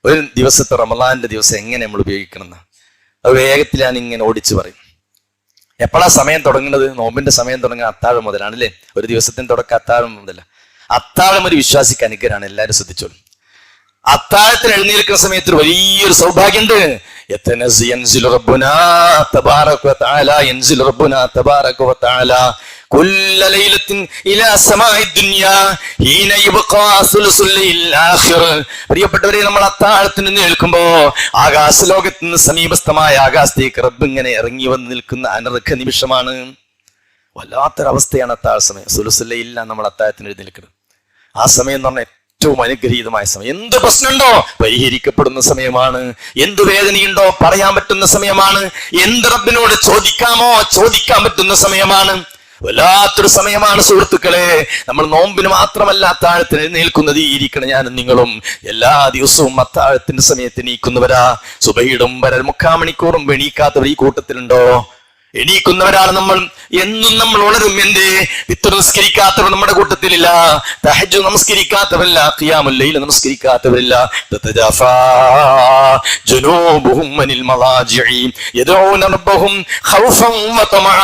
ഒരു ദിവസത്തെ റമളാന്റെ ദിവസം എങ്ങനെ നമ്മൾ ഉപയോഗിക്കണം എന്ന് അത് വേഗത്തിൽ ഞാൻ ഇങ്ങനെ ഓടിച്ചു പറയും. എപ്പോഴാ സമയം തുടങ്ങുന്നത്? നോമ്പിന്റെ സമയം തുടങ്ങുക അത്താഴം മുതലാണ് അല്ലേ? ഒരു ദിവസത്തിന് തുടക്കം അത്താഴം മുതല. അത്താഴം ഒരു വിശ്വാസിക്ക് അനുഗ്രഹമാണ്. എല്ലാവരും ശ്രദ്ധിച്ചോളും. അത്താഴത്തിന് എഴുന്നേൽക്കുന്ന സമയത്ത് ഒരു വലിയൊരു സൗഭാഗ്യമുണ്ട്. പ്രിയപ്പെട്ടവരെ, നമ്മൾ അത്താഴത്തിന് നിൽക്കുമ്പോ ആകാശലോകത്തിന് സമീപസ്ഥമായ ആകാശത്തേക്ക് റബ്ബ് ഇങ്ങനെ ഇറങ്ങി വന്ന് നിൽക്കുന്ന അനർഘ നിമിഷമാണ്. വല്ലാത്തൊരവസ്ഥയാണ് അത്താഴ സമയം. സുലുസുല്ലയില്ല നമ്മൾ അത്താഴത്തിന് എഴുന്നേൽക്കുന്നത്. ആ സമയം എന്ന് പറഞ്ഞാൽ ഏറ്റവും അനുഗ്രഹീതമായ സമയം. എന്ത് പ്രശ്നമുണ്ടോ പരിഹരിക്കപ്പെടുന്ന സമയമാണ്. എന്ത് വേദനയുണ്ടോ പറയാൻ പറ്റുന്ന സമയമാണ്. എന്ത് റബ്ബിനോട് ചോദിക്കാമോ ചോദിക്കാൻ പറ്റുന്ന സമയമാണ്. വല്ലാത്തൊരു സമയമാണ് സുഹൃത്തുക്കളെ. നമ്മൾ നോമ്പിന് മാത്രമല്ല അത്താഴത്തിന് എഴുന്നേൽക്കുന്നത്. ഇരിക്കണം ഞാനും നിങ്ങളും എല്ലാ ദിവസവും അത്താഴത്തിന്റെ സമയത്ത് എണീക്കുന്നവരാ. സുബഹിയുടെ 3.25 മണിക്കൂറും എണീക്കാത്തവർ ഈ കൂട്ടത്തിലുണ്ടോ? എണീക്കുന്നവരാണ് നമ്മൾ. എന്നും നമ്മൾ ഉണരും. എന്റെ വിത്തർ നമസ്കരിക്കാത്തവർ നമ്മുടെ കൂട്ടത്തിലില്ല. തഹജ്ജുദ് നമസ്കരിക്കാത്തവരില്ല. ഖിയാമുൽ ലൈൽ നമസ്കരിക്കാത്തവരില്ല. തതജാഫാ ജുനൂബുഹും അനിൽ മളാജിഇ യദഊന റബ്ബഹും ഖൗഫൻ വതമഅ.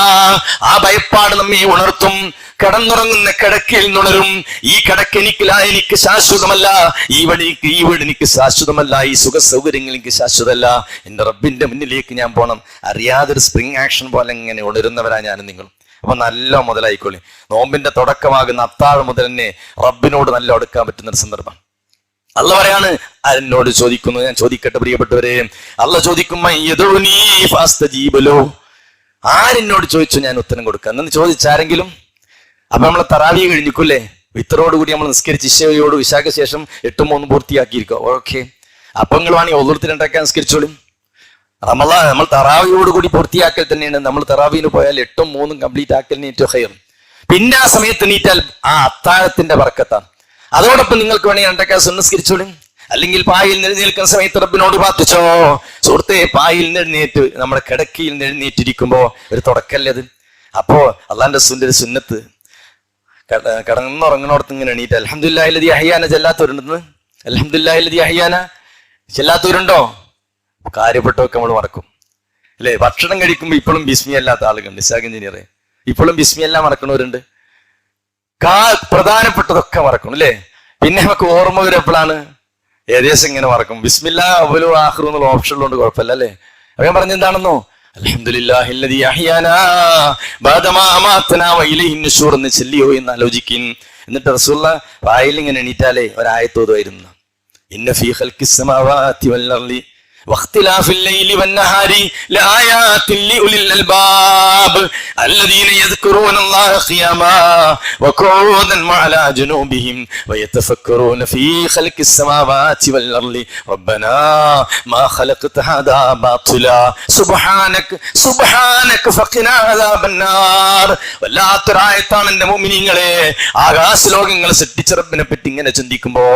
ആ ഭയപ്പാട് നമ്മെ ഉണർത്തും. കിടന്നുറങ്ങുന്ന കിടക്കയിൽ നുണരും. ഈ കിടക്ക് എനിക്ക് ശാശ്വതമല്ല. ഈ വീട് എനിക്ക് ശാശ്വതമല്ല. ഈ സുഖ സൗകര്യങ്ങൾ എനിക്ക് ശാശ്വതമല്ല. എന്റെ റബ്ബിന്റെ മുന്നിലേക്ക് ഞാൻ പോകണം. അറിയാതൊരു സ്പ്രിംഗ് ആക്ഷൻ പോലെ ഇങ്ങനെ ഉണരുന്നവരാ ഞാനും നിങ്ങളും. അപ്പൊ നല്ല മുതലായിക്കോളി. നോമ്പിന്റെ തുടക്കമാകുന്ന അത്താഴം മുതൽ തന്നെ റബ്ബിനോട് നല്ല അടുക്കാൻ പറ്റുന്ന ഒരു സന്ദർഭം. അള്ള പറയാണ്, എന്നോട് ചോദിക്കുന്നു, ഞാൻ ചോദിക്കട്ടെ പ്രിയപ്പെട്ടവരെ. അള്ള ചോദിക്കും, ആരെന്നോട് ചോദിച്ചു ഞാൻ ഉത്തരം കൊടുക്കാം എന്ന് ചോദിച്ചാരെങ്കിലും. അപ്പൊ നമ്മളെ തറാവി കഴിഞ്ഞിക്കൂല്ലേ? വിത്തറോടുകൂടി നമ്മൾ നിസ്കരിച്ച് ഇശയോട് വിശാഖ ശേഷം 8-3 പൂർത്തിയാക്കിയിരിക്കോ? ഓക്കെ. അപ്പൊ നിങ്ങൾ വേണമെങ്കിൽ ഒന്നുകൂടി 2 നിസ്കരിച്ചോളും. റമളാൻ നമ്മൾ തറാവിയോടുകൂടി പൂർത്തിയാക്കൽ തന്നെയാണ്. നമ്മൾ തറാവിന് പോയാൽ 8-3 കംപ്ലീറ്റ് ആക്കലിന് ഏറ്റവും ഹൈർ. പിന്നെ ആ സമയത്ത് നീറ്റാൽ ആ അത്താഴത്തിന്റെ ബർക്കത്താണ്. അതോടൊപ്പം നിങ്ങൾക്ക് വേണമെങ്കിൽ 2 നിസ്കരിച്ചോളും. അല്ലെങ്കിൽ പായിൽ എഴുന്നേൽക്കുന്ന സമയത്ത് റബ്ബിനോട് പ്രാർത്ഥിച്ചോ. സുഹൃത്തെ, പായിൽ എഴുന്നേറ്റ് നമ്മുടെ കിടക്കയിൽ എഴുന്നേറ്റിരിക്കുമ്പോ ഒരു തുടക്കല്ലേ അത്. അപ്പോ അള്ളാന്റെ റസൂലിന്റെ ഒരു സുന്നത്ത്, കിടന്നുറങ്ങണോടത്ത് ഇങ്ങനെ എണീറ്റ് അൽഹംദുലില്ലാഹി ലദീ അഹ്യാന ചെല്ലാത്തവരുണ്ടെന്ന്. അൽഹംദുലില്ലാഹി ലദീ അഹ്യാന ചെല്ലാത്തവരുണ്ടോ? കാര്യപ്പെട്ടൊക്കെ നമ്മൾ മറക്കും അല്ലെ? ഭക്ഷണം കഴിക്കുമ്പോൾ ഇപ്പോഴും ബിസ്മി അല്ലാത്ത ആളുകൾ, നിസാഖ് എഞ്ചിനീയറെ, ഇപ്പോഴും ബിസ്മി എല്ലാം മറക്കണവരുണ്ട്. പ്രധാനപ്പെട്ടതൊക്കെ മറക്കും അല്ലെ? പിന്നെ നമുക്ക് ഓർമ്മ വരും എപ്പോഴാണ്? ഏകദേശം ഇങ്ങനെ മറക്കും. ബിസ്മില്ലാ അവലു ആഖിറു എന്നുള്ള ഓപ്ഷനിലുണ്ട്, കുഴപ്പമില്ല അല്ലെ? അപ്പൊ ഞാൻ പറഞ്ഞെന്താണെന്നോ, അൽഹംദുലില്ലാഹി ലദീ അഹ്യാനാ ബഅദമാ അമാതനാ വഇലൈഹി നുശൂർ എന്ന് ചൊല്ലിയോ എന്ന് ആലോചിക്കും. എന്നിട്ട് റസൂലുള്ളാഹി വായിൽ ഇങ്ങനെ എണീറ്റാലേ ഒരായത്ത് ഓതുമായിരുന്നു. ഇന്ന ഫീ ഖൽഖിസ് സമാവാതി വൽ അർളി വഖ്തിലാഫിൽ ലൈലി വന്നഹാരി ലആയാതിൻ ലിഉലിൽ അൽബാബ് അല്ലദീന യദ്കുറൂനല്ലാഹ ഖിയാമാ വഖൂദൻ വഅലാ ജുനൂബിഹിം വയതഫക്കറൂന ഫീ ഖൽഖിസ് സമാവാതി വൽ അർളി റബ്ബനാ മാ ഖലഖത ഹാദാ ബാതിലാ സുബ്ഹാനക ഫഖിനാ അദാബന്നാർ. വല്ലാത്തൊരായത്താണ് എൻ്റെ മുഅ്മിനീങ്ങളെ. ആകാശലോകങ്ങൾ സൃഷ്ടിച്ച റബ്ബിനെ പറ്റി ഇങ്ങനെ ചിന്തിക്കുമ്പോ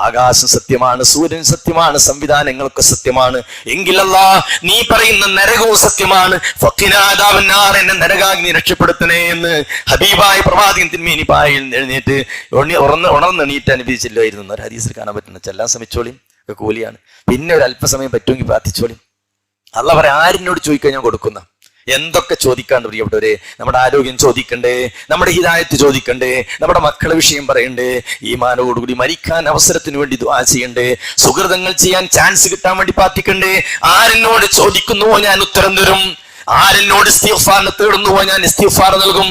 ആകാശം സത്യമാണ്, സൂര്യൻ സത്യമാണ്, സംവിധാനങ്ങളൊക്കെ സത്യമാണ്. എങ്കിലല്ലാ നീ പറയുന്ന നരകവും സത്യമാണ്. ഫഖിനാദാബന്നാർ, എന്നെ നരകാഗ്നി രക്ഷപ്പെടുത്തണേ എന്ന് ഹബീബായ പ്രവാചകൻ തിരുമേനി പായിൽ എഴുന്നേറ്റ് ഉണർന്നെണീറ്റ് അനുഭവിച്ചില്ലായിരുന്നു. ഒരു ഹദീസിൽ കാണാൻ പറ്റുന്ന ചെല്ലാൻ ശ്രമിച്ചോളിയും ഒക്കെ കൂലിയാണ്. പിന്നെ ഒരു അല്പസമയം പറ്റുമെങ്കിൽ പ്രാർത്ഥിച്ചോളിയും. അള്ളാഹ് പറയാം, ആരിനോട് ചോദിക്കാൻ ഞാൻ കൊടുക്കുന്ന. എന്തൊക്കെ ചോദിക്കാണ്ട് പ്രിയപ്പെട്ടവരെ? നമ്മുടെ ആരോഗ്യം ചോദിക്കണ്ടേ, നമ്മുടെ ഹിദായത്ത് ചോദിക്കണ്ടേ, നമ്മുടെ മക്കളെ വിഷയം പറയണ്ടേ, ഈമാനോടുകൂടി മരിക്കാൻ അവസരത്തിന് വേണ്ടി ദുആ ചെയ്യണ്ടേ, സുഹൃതങ്ങൾ ചെയ്യാൻ ചാൻസ് കിട്ടാൻ വേണ്ടി പ്രാർത്ഥിക്കണ്ടേ. ആരെന്നോട് ചോദിക്കുന്നുവോ ഞാൻ ഉത്തരം തരും. ആരെന്നോട് ഇസ്തിഗ്ഫാർ തേടുന്നുവോ ഞാൻ ഇസ്തിഗ്ഫാർ നൽകും.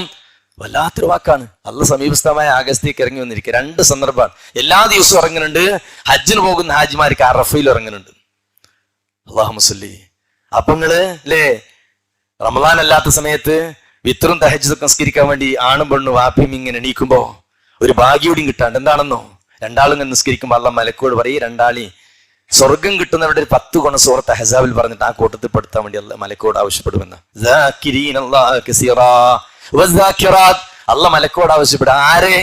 വല്ലാത്തൊരു വാക്കാണ്. അള്ളാഹ് സമീപസ്ഥമായ ആകാശത്തേക്ക് ഇറങ്ങി വന്നിരിക്കുക. 2 സന്ദർഭമാണ്. എല്ലാ ദിവസവും ഇറങ്ങുന്നുണ്ട്. ഹജ്ജിന് പോകുന്ന ഹാജിമാർക്ക് അറഫയിൽ ഇറങ്ങുന്നുണ്ട്. അല്ലാഹുമ്മ സ്വല്ലി. അപ്പൊ നിങ്ങള് അല്ലേ റമളാൻ അല്ലാത്ത സമയത്ത് വിത്റും തഹജ്ജുദും നിസ്കരിക്കാൻ വേണ്ടി ആണും പെണ്ണും വാപ്പിയും ഇങ്ങനെ എണീക്കുമ്പോ ഒരു ഭാഗ്യോടിയും കിട്ടാണ്ട് എന്താണെന്നോ, 2 ആളും നിസ്കരിക്കുമ്പോ അള്ളാഹ് മലക്കോട് പറയും, 2 ആളി സ്വർഗം കിട്ടുന്നവരുടെ 10 ഗുണം സൂറത്ത് അഹ്സാബിൽ പറഞ്ഞിട്ട് ആ കൂട്ടത്തിൽ പെടുത്താൻ വേണ്ടി അള്ളാഹ് മലക്കോട് ആവശ്യപ്പെടുമെന്ന്. അള്ളാഹ് മലക്കോട് ആവശ്യപ്പെടുക. ആരെ?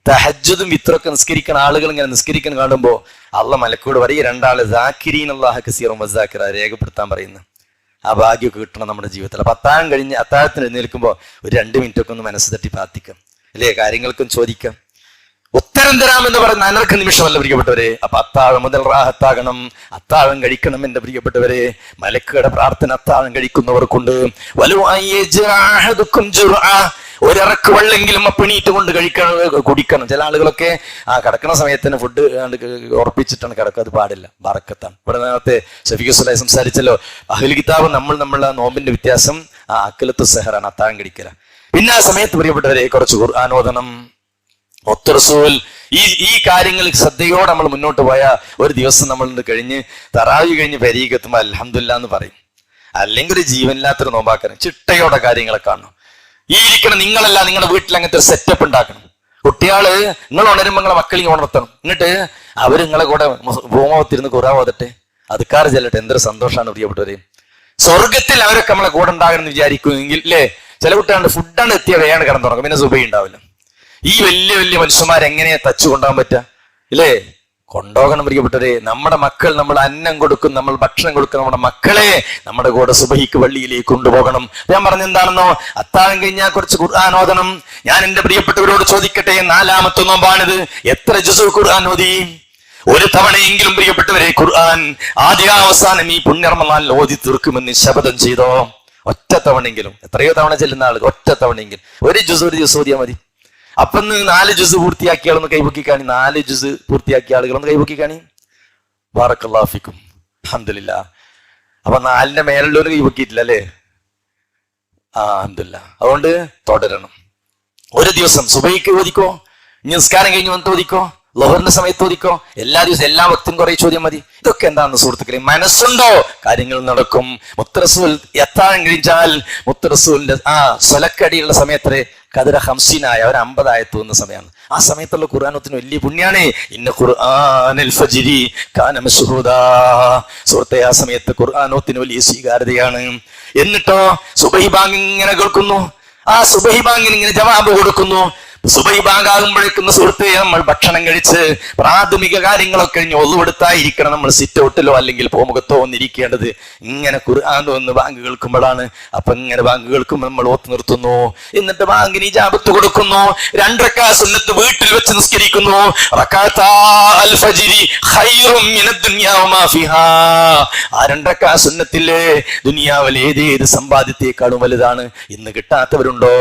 തഹജ്ജുദും വിത്രൊക്കെ നിസ്കരിക്കുന്ന ആളുകൾ ഇങ്ങനെ നിസ്കരിക്കുന്ന കാണുമ്പോ അള്ളാഹ് മലക്കോട് പറയും, 2 ആള് ദാക്കിരീൻ അല്ലാഹ കസീറൻ വസാക്കിറ രേഖപ്പെടുത്താൻ പറയുന്നു. ആ ഭാഗ്യമൊക്കെ കിട്ടണം നമ്മുടെ ജീവിതത്തിൽ. അപ്പൊ അത്താഴം കഴിഞ്ഞ് അത്താഴത്തിന് എഴുന്നേൽക്കുമ്പോൾ ഒരു 2 മിനിറ്റ് ഒക്കെ ഒന്ന് മനസ്സ് തട്ടി പ്രാർത്ഥിക്കാം അല്ലേ? കാര്യങ്ങൾക്കും ചോദിക്കാം. ഉത്തരം തരാമെന്ന് പറയുന്ന അനർഘ നിമിഷമല്ല പ്രിയപ്പെട്ടവരെ. അപ്പൊ അത്താഴം മുതൽ റാഹത്താകണം, അത്താഴം കഴിക്കണം എന്റെ പ്രിയപ്പെട്ടവരെ. മലക്കുകളുടെ പ്രാർത്ഥന അത്താഴം കഴിക്കുന്നവർക്കുണ്ട്. ഒരിറക്ക് വെള്ളെങ്കിലും പിണീറ്റ് കൊണ്ട് കുടിക്കണം. ചില ആളുകളൊക്കെ കിടക്കുന്ന സമയത്തിന് ഫുഡ് ഉറപ്പിച്ചിട്ടാണ് കിടക്കുക. അത് പാടില്ല, ബറക്കത്താണ്. ഇവിടെ നേരത്തെ ഷഫീഖ് സുലൈഹി സംസാരിച്ചല്ലോ, അഹ്ലു കിതാബ് നമ്മളുടെ നോമ്പിന്റെ വ്യത്യാസം അക്കലത്ത് സെഹറാണ്, അത്താഴം കഴിക്കല. പിന്നെ ആ സമയത്ത് പ്രിയപ്പെട്ടവരെ കുറച്ച് ഖുർആൻ ഓതണം. റസൂൽ ഈ കാര്യങ്ങൾ ശ്രദ്ധയോടെ നമ്മൾ മുന്നോട്ട് പോയ ഒരു ദിവസം നമ്മൾ കഴിഞ്ഞ് തറാവി കഴിഞ്ഞ് പരീക്കെത്തുമ്പോൾ അൽഹംദുലില്ലാ എന്ന് പറയും. അല്ലെങ്കിൽ ഒരു ജീവനില്ലാത്തൊരു നോമ്പാക്കണം. ചിട്ടയോടെ കാര്യങ്ങളെ കാണണം. ഈ ഇരിക്കണം നിങ്ങളല്ല, നിങ്ങളുടെ വീട്ടിൽ അങ്ങനത്തെ ഒരു സെറ്റപ്പ് ഉണ്ടാക്കണം. കുട്ടികള് നിങ്ങൾ ഉണരുമ്പോൾ നിങ്ങളെ മക്കളെ ഉണർത്തണം. എന്നിട്ട് അവർ നിങ്ങളെ കൂടെ ഭൂമത്തിരുന്ന് ഖുർആൻ ഓതട്ടെ, അതുക്കാറ് ചെല്ലട്ടെ. എന്തൊരു സന്തോഷമാണ് പ്രിയപ്പെട്ടവരെ. സ്വർഗത്തിൽ അവരൊക്കെ നമ്മളെ കൂടെ ഉണ്ടാകണം എന്ന് വിചാരിക്കുമെങ്കിൽ അല്ലേ. ചില കുട്ടികളുടെ ഫുഡാണ് എത്തിയ വേയാണ് കിടന്നു തുടങ്ങും, പിന്നെ സുബഹി ഉണ്ടാവില്ല. ഈ വലിയ വലിയ മനുഷ്യന്മാരെങ്ങനെയാ തച്ചു കൊണ്ടുപോകാൻ പറ്റുക ഇല്ലേ? കൊണ്ടുപോകണം പ്രിയപ്പെട്ടവരെ. നമ്മുടെ മക്കൾ, നമ്മൾ അന്നം കൊടുക്കും, നമ്മൾ ഭക്ഷണം കൊടുക്കും, നമ്മുടെ മക്കളെ നമ്മുടെ കൂടെ സുബഹിക്ക് പള്ളിയിലേക്ക് കൊണ്ടുപോകണം. ഞാൻ പറഞ്ഞെന്താണെന്നോ, അത്താഴം കഴിഞ്ഞാൽ കുറച്ച് ഖുർആൻ ഓതണം. ഞാൻ എന്റെ പ്രിയപ്പെട്ടവരോട് ചോദിക്കട്ടെ, 4ാമത്തെ നോമ്പാണിത്, എത്ര ജുസു ഖുർആൻ ഓതി? ഒരു തവണയെങ്കിലും പ്രിയപ്പെട്ടവരെ ഖുർആൻ ആദ്യാവസാനം ഈ പുണ്യറമളാനിൽ ഓതി തീർക്കുമെന്ന് ശപഥം ചെയ്തോ? ഒറ്റ തവണയെങ്കിലും. എത്രയോ തവണ ചെല്ലുന്ന ആളുകൾ ഒറ്റ തവണയെങ്കിലും ഒരു ദിവസം ഓതിയാൽ മതി. അപ്പൊ 4 ജുസ് പൂർത്തിയാക്കിയ ആളൊന്ന് കൈപൊക്കി കാണി. 4 ജുസ് പൂർത്തിയാക്കിയ ആളുകളൊന്ന് കൈപൊക്കി കാണി. ബാറക്കല്ലാഹു ഫീക്കും. അൽഹംദുലില്ലാ. അപ്പൊ 4ന്റെ മേലുള്ളവർ കൈപൊക്കിയിട്ടില്ല അല്ലേ? അൽഹംദുലില്ലാ. അതുകൊണ്ട് തുടരണം. ഒരു ദിവസം സുബഹിക്ക് ഓതിക്കോ, നിസ്കാരം കഴിഞ്ഞ് വന്നിട്ട് ഓതിക്കോ, ലോഹറിന്റെ സമയത്ത് ഓതിക്കോ, എല്ലാ ദിവസവും എല്ലാ വക്തും കുറെ ചോദ്യം മതി. ഇതൊക്കെ എന്താണെന്ന് സുഹൃത്തുക്കളെ, മനസ്സുണ്ടോ കാര്യങ്ങൾ നടക്കും. മുത്തറസൂൽ എത്താൻ കഴിഞ്ഞാൽ മുത്തറസൂലിന്റെ സ്വലക്കടിയുള്ള സമയത്ത് കതിര ഹംസീനായ ഒരു 50 ആയത്ത് വന്ന സമയമാണ്. ആ സമയത്തുള്ള ഖുർആനത്തിന് വലിയ പുണ്യാണ്. ഇന്ന ഖുർആനൽ ഫജ്രി കാന മശ്ഹൂദാ. സുഹൃത്തെ, ആ സമയത്ത് ഖുർആനത്തിന് വലിയ സ്വീകാര്യതയാണ്. എന്നിട്ടോ സുബഹി ബാങ്ക് ഇങ്ങനെ കേൾക്കുന്നു, ആ സുബഹി ബാങ്കിന് ഇങ്ങനെ ജവാബ് കൊടുക്കുന്നു. സുബഹി ബാങ്കാകുമ്പോഴേക്കുന്ന സുഹൃത്തെ, നമ്മൾ ഭക്ഷണം കഴിച്ച് പ്രാഥമിക കാര്യങ്ങളൊക്കെ കഴിഞ്ഞ് ഒന്നുകൊടുത്തായിരിക്കണം നമ്മൾ സിറ്റ് ഔട്ടിലോ അല്ലെങ്കിൽ പോമുഖത്തോ ഒന്നിരിക്കേണ്ടത്. ഇങ്ങനെ ഖുർആൻ ഒന്ന് ബാങ്ക് കേൾക്കുമ്പോഴാണ്. അപ്പൊ ഇങ്ങനെ ബാങ്ക് കേൾക്കുമ്പോൾ നമ്മൾ ഓത്ത് നിർത്തുന്നു. എന്നിട്ട് ബാങ്കിന് ഇജാബത്ത് കൊടുക്കുന്നു. 2 റക്അത്ത് സുന്നത്ത് വീട്ടിൽ വെച്ച് നിസ്കരിക്കുന്നു. റക്അത്താ അൽ ഫജ്രി ഖൈറും മിനദ് ദുനിയാ വമാ ഫിഹാ. ആ 2 റക്അത്ത് സുന്നത്തിലെ ദുനിയാവിലെ ഏത് സമ്പാദ്യത്തെക്കാളും വലുതാണ്. ഇന്ന് കിട്ടാത്തവരുണ്ടോ?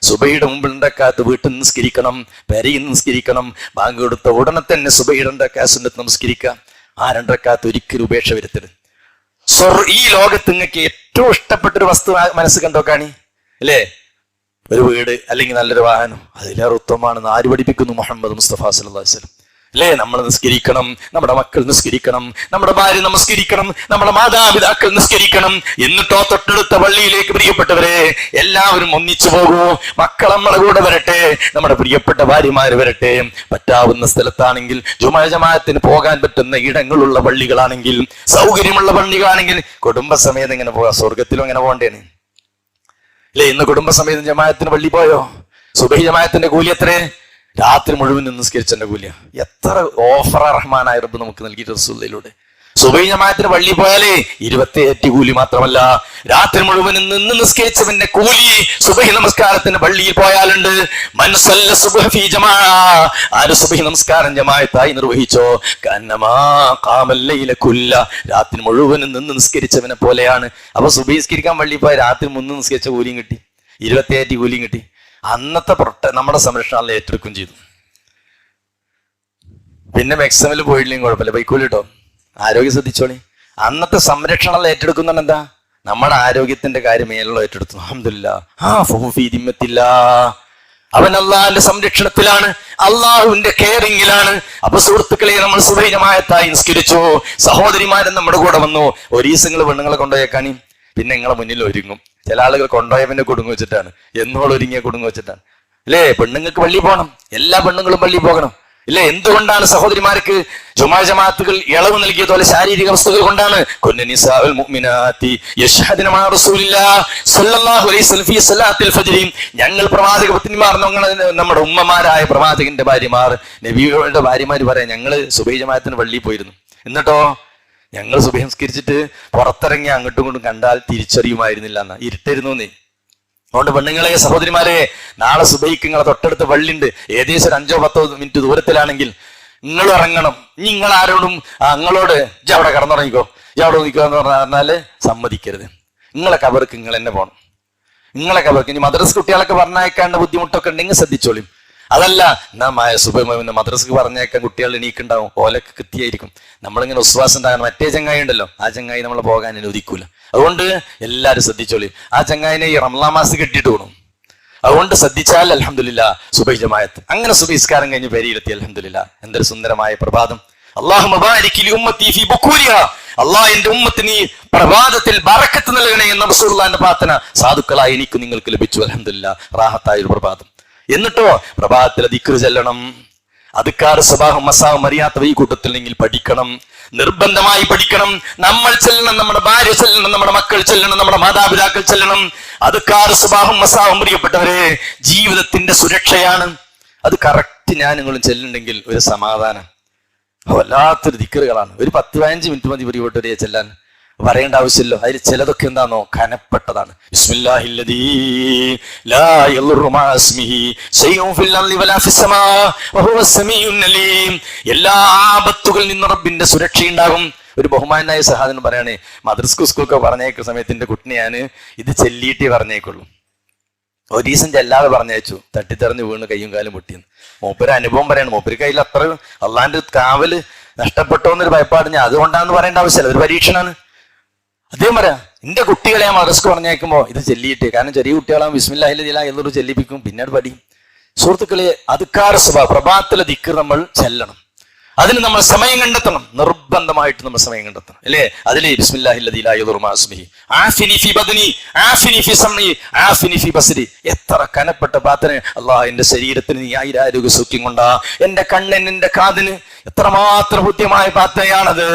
സുബഹിയുടെ മുമ്പിൽ 2 റക്അത്ത് വീട്ടിൽ നിസ്കരിക്കണം, പെരയിൽ നിസ്കരിക്കണം. ബാങ്ക് കൊടുത്ത ഉടനെ തന്നെ സുബഹിയുടെ 2 റക്അത്ത് സുന്നത്ത് നമസ്കരിക്കുക. ആ 2 റക്അത്ത് ഒരിക്കലും ഉപേക്ഷ വരുത്തരുത്. ഈ ലോകത്ത് നിങ്ങൾക്ക് ഏറ്റവും ഇഷ്ടപ്പെട്ടൊരു വസ്തു മനസ്സ് കണ്ടോ കാണി അല്ലേ? ഒരു വീട് അല്ലെങ്കിൽ നല്ലൊരു വാഹനം, അതിലേറെ ഉത്തമമാണെന്ന് ആര് പഠിപ്പിക്കുന്നു? മുഹമ്മദ് മുസ്തഫ സല്ലല്ലാഹു അലൈഹി വസല്ലം അല്ലേ? നമ്മൾ നിസ്കരിക്കണം, നമ്മുടെ മക്കൾ നിസ്കരിക്കണം, നമ്മുടെ ഭാര്യ നമസ്കരിക്കണം, നമ്മുടെ മാതാപിതാക്കൾ നിസ്കരിക്കണം. എന്നിട്ടോ തൊട്ടടുത്ത പള്ളിയിലേക്ക് പ്രിയപ്പെട്ടവരെ എല്ലാവരും ഒന്നിച്ചു പോകൂ. മക്കൾ നമ്മളെ കൂടെ വരട്ടെ, നമ്മുടെ പ്രിയപ്പെട്ട ഭാര്യമാര് വരട്ടെ. പറ്റാവുന്ന സ്ഥലത്താണെങ്കിൽ, ജുമാ ജമാഅത്തിന് പോകാൻ പറ്റുന്ന ഇടങ്ങളുള്ള പള്ളികളാണെങ്കിൽ, സൗകര്യമുള്ള പള്ളികളാണെങ്കിൽ കുടുംബസമേതം ഇങ്ങനെ പോകാം. സ്വർഗത്തിലും ഇങ്ങനെ പോകണ്ടേന് അല്ലേ? ഇന്ന് കുടുംബസമേതം ജമാഅത്തിന് പള്ളി പോയോ? സുബഹി ജമാഅത്തിന്റെ കൂലി എത്ര? രാത്രി മുഴുവൻ നിസ്കരിച്ചെന്റെ കൂലിയ. എത്ര ഓഫറ റഹ്മാനായ റബ്ബ് നമുക്ക് നൽകി റസൂലിലൂടെ. സുബഹി ജമാഅത്തിന് പള്ളി പോയാലേ 27 കൂലി മാത്രമല്ല, രാത്രി മുഴുവൻ നിന്ന് നിസ്കരിച്ചവന്റെ കൂലി സുബഹി നമസ്കാരത്തിന് പള്ളിയിൽ പോയാലുണ്ട്. മൻ സല്ല സുബ്ഹ ഫീ ജമാഅ, ആര് സുബഹി നമസ്കാരം ജമാഅത്തായി നിർവഹിച്ചോ, കന്നമാ ഖാമൽ ലൈല കുല്ല, രാത്രി മുഴുവൻ നിന്ന് നിസ്കരിച്ചവനെ പോലെയാണ്. അപ്പൊ സുബഹി നിസ്കരിക്കാൻ പള്ളിയിൽ പോയ രാത്രി മുന്ന് നിസ്കരിച്ച കൂലിയും കിട്ടി, 27 കൂലിയും കിട്ടി. അന്നത്തെ നമ്മുടെ സംരക്ഷണം ഏറ്റെടുക്കുകയും ചെയ്തു. പിന്നെ മാക്സിമം പോയില്ലെങ്കിൽ കുഴപ്പമില്ല, ബൈക്കൂലി കേട്ടോ, ആരോഗ്യം ശ്രദ്ധിച്ചോളി. അന്നത്തെ സംരക്ഷണം ഏറ്റെടുക്കുന്ന എന്താ? നമ്മുടെ ആരോഗ്യത്തിന്റെ കാര്യം മേലുള്ള ഏറ്റെടുത്തു. അൽഹംദുലില്ലാ. അവൻ അള്ളാഹിന്റെ സംരക്ഷണത്തിലാണ്, അള്ളാഹുവിന്റെ കെയറിങ്ങിലാണ്. അപ്പൊ സുഹൃത്തുക്കളെ, നമ്മൾ സുബഹി ജമാഅത്തായി നിസ്കരിച്ചു. സഹോദരിമാരൻ നമ്മുടെ കൂടെ വന്നു. ഒരു ദിവസങ്ങൾ പെണ്ണുങ്ങളെ കൊണ്ടുപോയേക്കാണി, പിന്നെ നിങ്ങളെ മുന്നിൽ ഒരുങ്ങും. ചില ആളുകൾ കൊണ്ടുപോയവന്റെ കുടുങ്ങ് വെച്ചിട്ടാണ്, എന്നോട് ഒരുങ്ങിയ കുടുങ്ങ് വെച്ചിട്ടാണ് അല്ലേ? പെണ്ണുങ്ങൾക്ക് പള്ളി പോകണം, എല്ലാ പെണ്ണുങ്ങളും പള്ളി പോകണം ഇല്ലേ? എന്തുകൊണ്ടാണ് സഹോദരിമാർക്ക് ജുമാ ജമാഅത്തുകൾ ഇളവ് നൽകിയതുപോലെ ശാരീരിക വസ്തുക്കൾ കൊണ്ടാണ്. ഞങ്ങൾ പ്രവാചക പത്നിമാർ, നമ്മുടെ ഉമ്മമാരായ പ്രവാചകന്റെ ഭാര്യമാർ, നബിയുടെ ഭാര്യമാർ പറയാം, ഞങ്ങള് സുബഹി ജമാഅത്തിന് പള്ളിയിൽ പോയിരുന്നു. എന്നിട്ടോ ഞങ്ങൾ സുബഹി നിസ്കരിച്ചിട്ട് പുറത്തിറങ്ങി അങ്ങോട്ടും ഇങ്ങോട്ടും കണ്ടാൽ തിരിച്ചറിയുമായിരുന്നില്ല എന്നാ, ഇരുട്ടായിരുന്നു. അതുകൊണ്ട് പെണ്ണുങ്ങളെ, സഹോദരിമാരെ, നാളെ സുബഹിക്ക് നിങ്ങളെ തൊട്ടടുത്ത് പള്ളിയുണ്ട്. ഏകദേശം ഒരു 5-10 മിനിറ്റ് ദൂരത്തിലാണെങ്കിൽ നിങ്ങൾ ഇറങ്ങണം. ഇനി നിങ്ങൾ ആരോടും നിങ്ങളോട് ഇജ്ജ് അവിടെ കിടന്നുറങ്ങിക്കോ, ഇജ്ജ് അവിടെ നോക്കിക്കോ എന്ന് പറഞ്ഞാല് സമ്മതിക്കരുത്. നിങ്ങളെ കബർക്ക് നിങ്ങൾ തന്നെ പോകണം. നിങ്ങളെ കബർക്ക് ഇനി മദ്രസ് കുട്ടികളൊക്കെ പറഞ്ഞയക്കാണ്ട് ബുദ്ധിമുട്ടൊക്കെ ഉണ്ടെങ്കിൽ ശ്രദ്ധിച്ചോളിയും. അതല്ല മദ്രസ്ക്ക് പറഞ്ഞേക്കാൻ കുട്ടികൾ എണീക്കുണ്ടാവും, ഓലൊക്കെ കൃത്യമായിരിക്കും. നമ്മളിങ്ങനെ വിശ്വാസം ഉണ്ടാകണം. മറ്റേ ചങ്ങായി ഉണ്ടല്ലോ, ആ ചങ്ങായി നമ്മളെ പോകാൻ അനുവദിക്കൂല. അതുകൊണ്ട് എല്ലാവരും ശ്രദ്ധിച്ചോളി. ആ ചങ്ങായിനെ ഈ റമളാൻ മാസം കെട്ടിയിട്ട് പോകണം. അതുകൊണ്ട് ശ്രദ്ധിച്ചാൽ അൽഹംദുലില്ലാ സുബഹി ജമാഅത്ത്. അങ്ങനെ സുബഹിസ്കാരം കഴിഞ്ഞ് പേരിലെത്തി. അൽഹംദുലില്ലാ, എന്തൊരു സുന്ദരമായ പ്രഭാതം. അല്ലാഹു മുബാരിക് ലി ഉമ്മത്തി ഫീ ബുകൂരിഹാ. അല്ലാഹ് എന്റെ ഉമ്മത്തിന് ഈ പ്രഭാതത്തിൽ ബറക്കത്ത് നൽകണേ എന്ന റസൂലുള്ളാഹിന്റെ പ്രാർത്ഥന സാധുക്കളായി എനിക്ക് നിങ്ങൾക്ക് ലഭിച്ചു. അൽഹംദുലില്ലാ, റാഹത്തായ ഒരു പ്രഭാതം. എന്നിട്ടോ പ്രഭാതത്തിൽ ദിക്ർ ചെല്ലണം. അദ്കാർ സബാഹും മസാവും അറിയാത്തവ ഈ കൂട്ടത്തിലെങ്കിൽ പഠിക്കണം, നിർബന്ധമായി പഠിക്കണം. നമ്മൾ ചെല്ലണം, നമ്മുടെ ഭാര്യ ചെല്ലണം, നമ്മുടെ മക്കൾ ചെല്ലണം, നമ്മുടെ മാതാപിതാക്കൾ ചെല്ലണം. അദ്കാർ സബാഹും മസാവും പ്രിയപ്പെട്ടവരെ ജീവിതത്തിന്റെ സുരക്ഷയാണ്. അത് കറക്റ്റ് ഞാൻ നിങ്ങളും ചെല്ലുണ്ടെങ്കിൽ ഒരു സമാധാനം. വല്ലാത്തൊരു ദിക്റുകളാണ്. ഒരു 10-15 മിനിറ്റ് മതി പ്രിയപ്പെട്ടവരെ ചെല്ലാൻ. പറയേണ്ട ആവശ്യമില്ലോ. അതിൽ ചിലതൊക്കെ എന്താണോ കനപ്പെട്ടതാണ്. ബിസ്മില്ലാഹില്ലദീ ലാ യളുറു മഅ ഇസ്മിഹി ശൈഉൻ ഫിൽ അർളി വലാ ഫിസ് സമാ വഹുവസ് സമീഉൻ അലീം. എല്ലാ ആപത്തുകളിൽ നിന്ന് റബ്ബിന്റെ സുരക്ഷയുണ്ടാകും. ഒരു ബഹുമാനായ സഹാദൻ പറയാണ്, മദ്രസ്കു സ്കൂൾക്ക് പറഞ്ഞേക്കുന്ന സമയത്ത് എന്റെ കുട്ടിനെ ഞാൻ ഇത് ചെല്ലിയിട്ടേ പറഞ്ഞേക്കുള്ളൂ. ഒരു ദിവസം ചെല്ലാതെ പറഞ്ഞയച്ചു, തട്ടിത്തെറിഞ്ഞ് വീണ് കയ്യും കാലും പൊട്ടിയെന്ന്. മൂപ്പര് അനുഭവം പറയാണ്. മൂപ്പര് കയ്യിൽ അത്ര അള്ളാന്റെ കാവല് നഷ്ടപ്പെട്ടോന്നൊരു ഭയപ്പാട്. ഞാൻ അതുകൊണ്ടാന്ന് പറയേണ്ട ആവശ്യമില്ല, ഒരു പരീക്ഷണാണ്. അദ്ദേഹം പറയാ, എന്റെ കുട്ടികളെ ഞാൻ മദ്രസ്ക്ക് പറഞ്ഞേക്കുമ്പോ ഇത് ചെല്ലിയിട്ട്, കാരണം ചെറിയ കുട്ടികളാകും ബിസ്മില്ലാഹില്ലദീ ലാ യളുറു ചെല്ലിപ്പിക്കും, പിന്നീട് പഠിക്കും. സുഹൃത്തുക്കളെ, അദ്കാർ സബാ പ്രഭാതത്തിലെ ദിക്ർ നമ്മൾ ചെല്ലണം. അതിന് നമ്മൾ സമയം കണ്ടെത്തണം. നിർബന്ധമായിട്ട് നമ്മൾ സമയം കണ്ടെത്തണം, അല്ലേ? അതിലെ ബിസ്മില്ലാഹില്ലദീ ലാ യളുറു മഅ ഇസ്മിഹി ആഫിനി ഫീ ബദനി ആഫിനി ഫീ സമഇ ആഫിനി ഫീ ബസരി. എത്ര കനപ്പെട്ട പ്രാർത്ഥന. അല്ലാഹ് എന്റെ ശരീരത്തിന് നീ ആയിരാരോഗ്യ സൗഖ്യം കൊണ്ടാ, എന്റെ കണ്ണിന്, എന്റെ കാതിന്. എത്രമാത്രം ഹൃദ്യമായ പ്രാർത്ഥനയാണത്.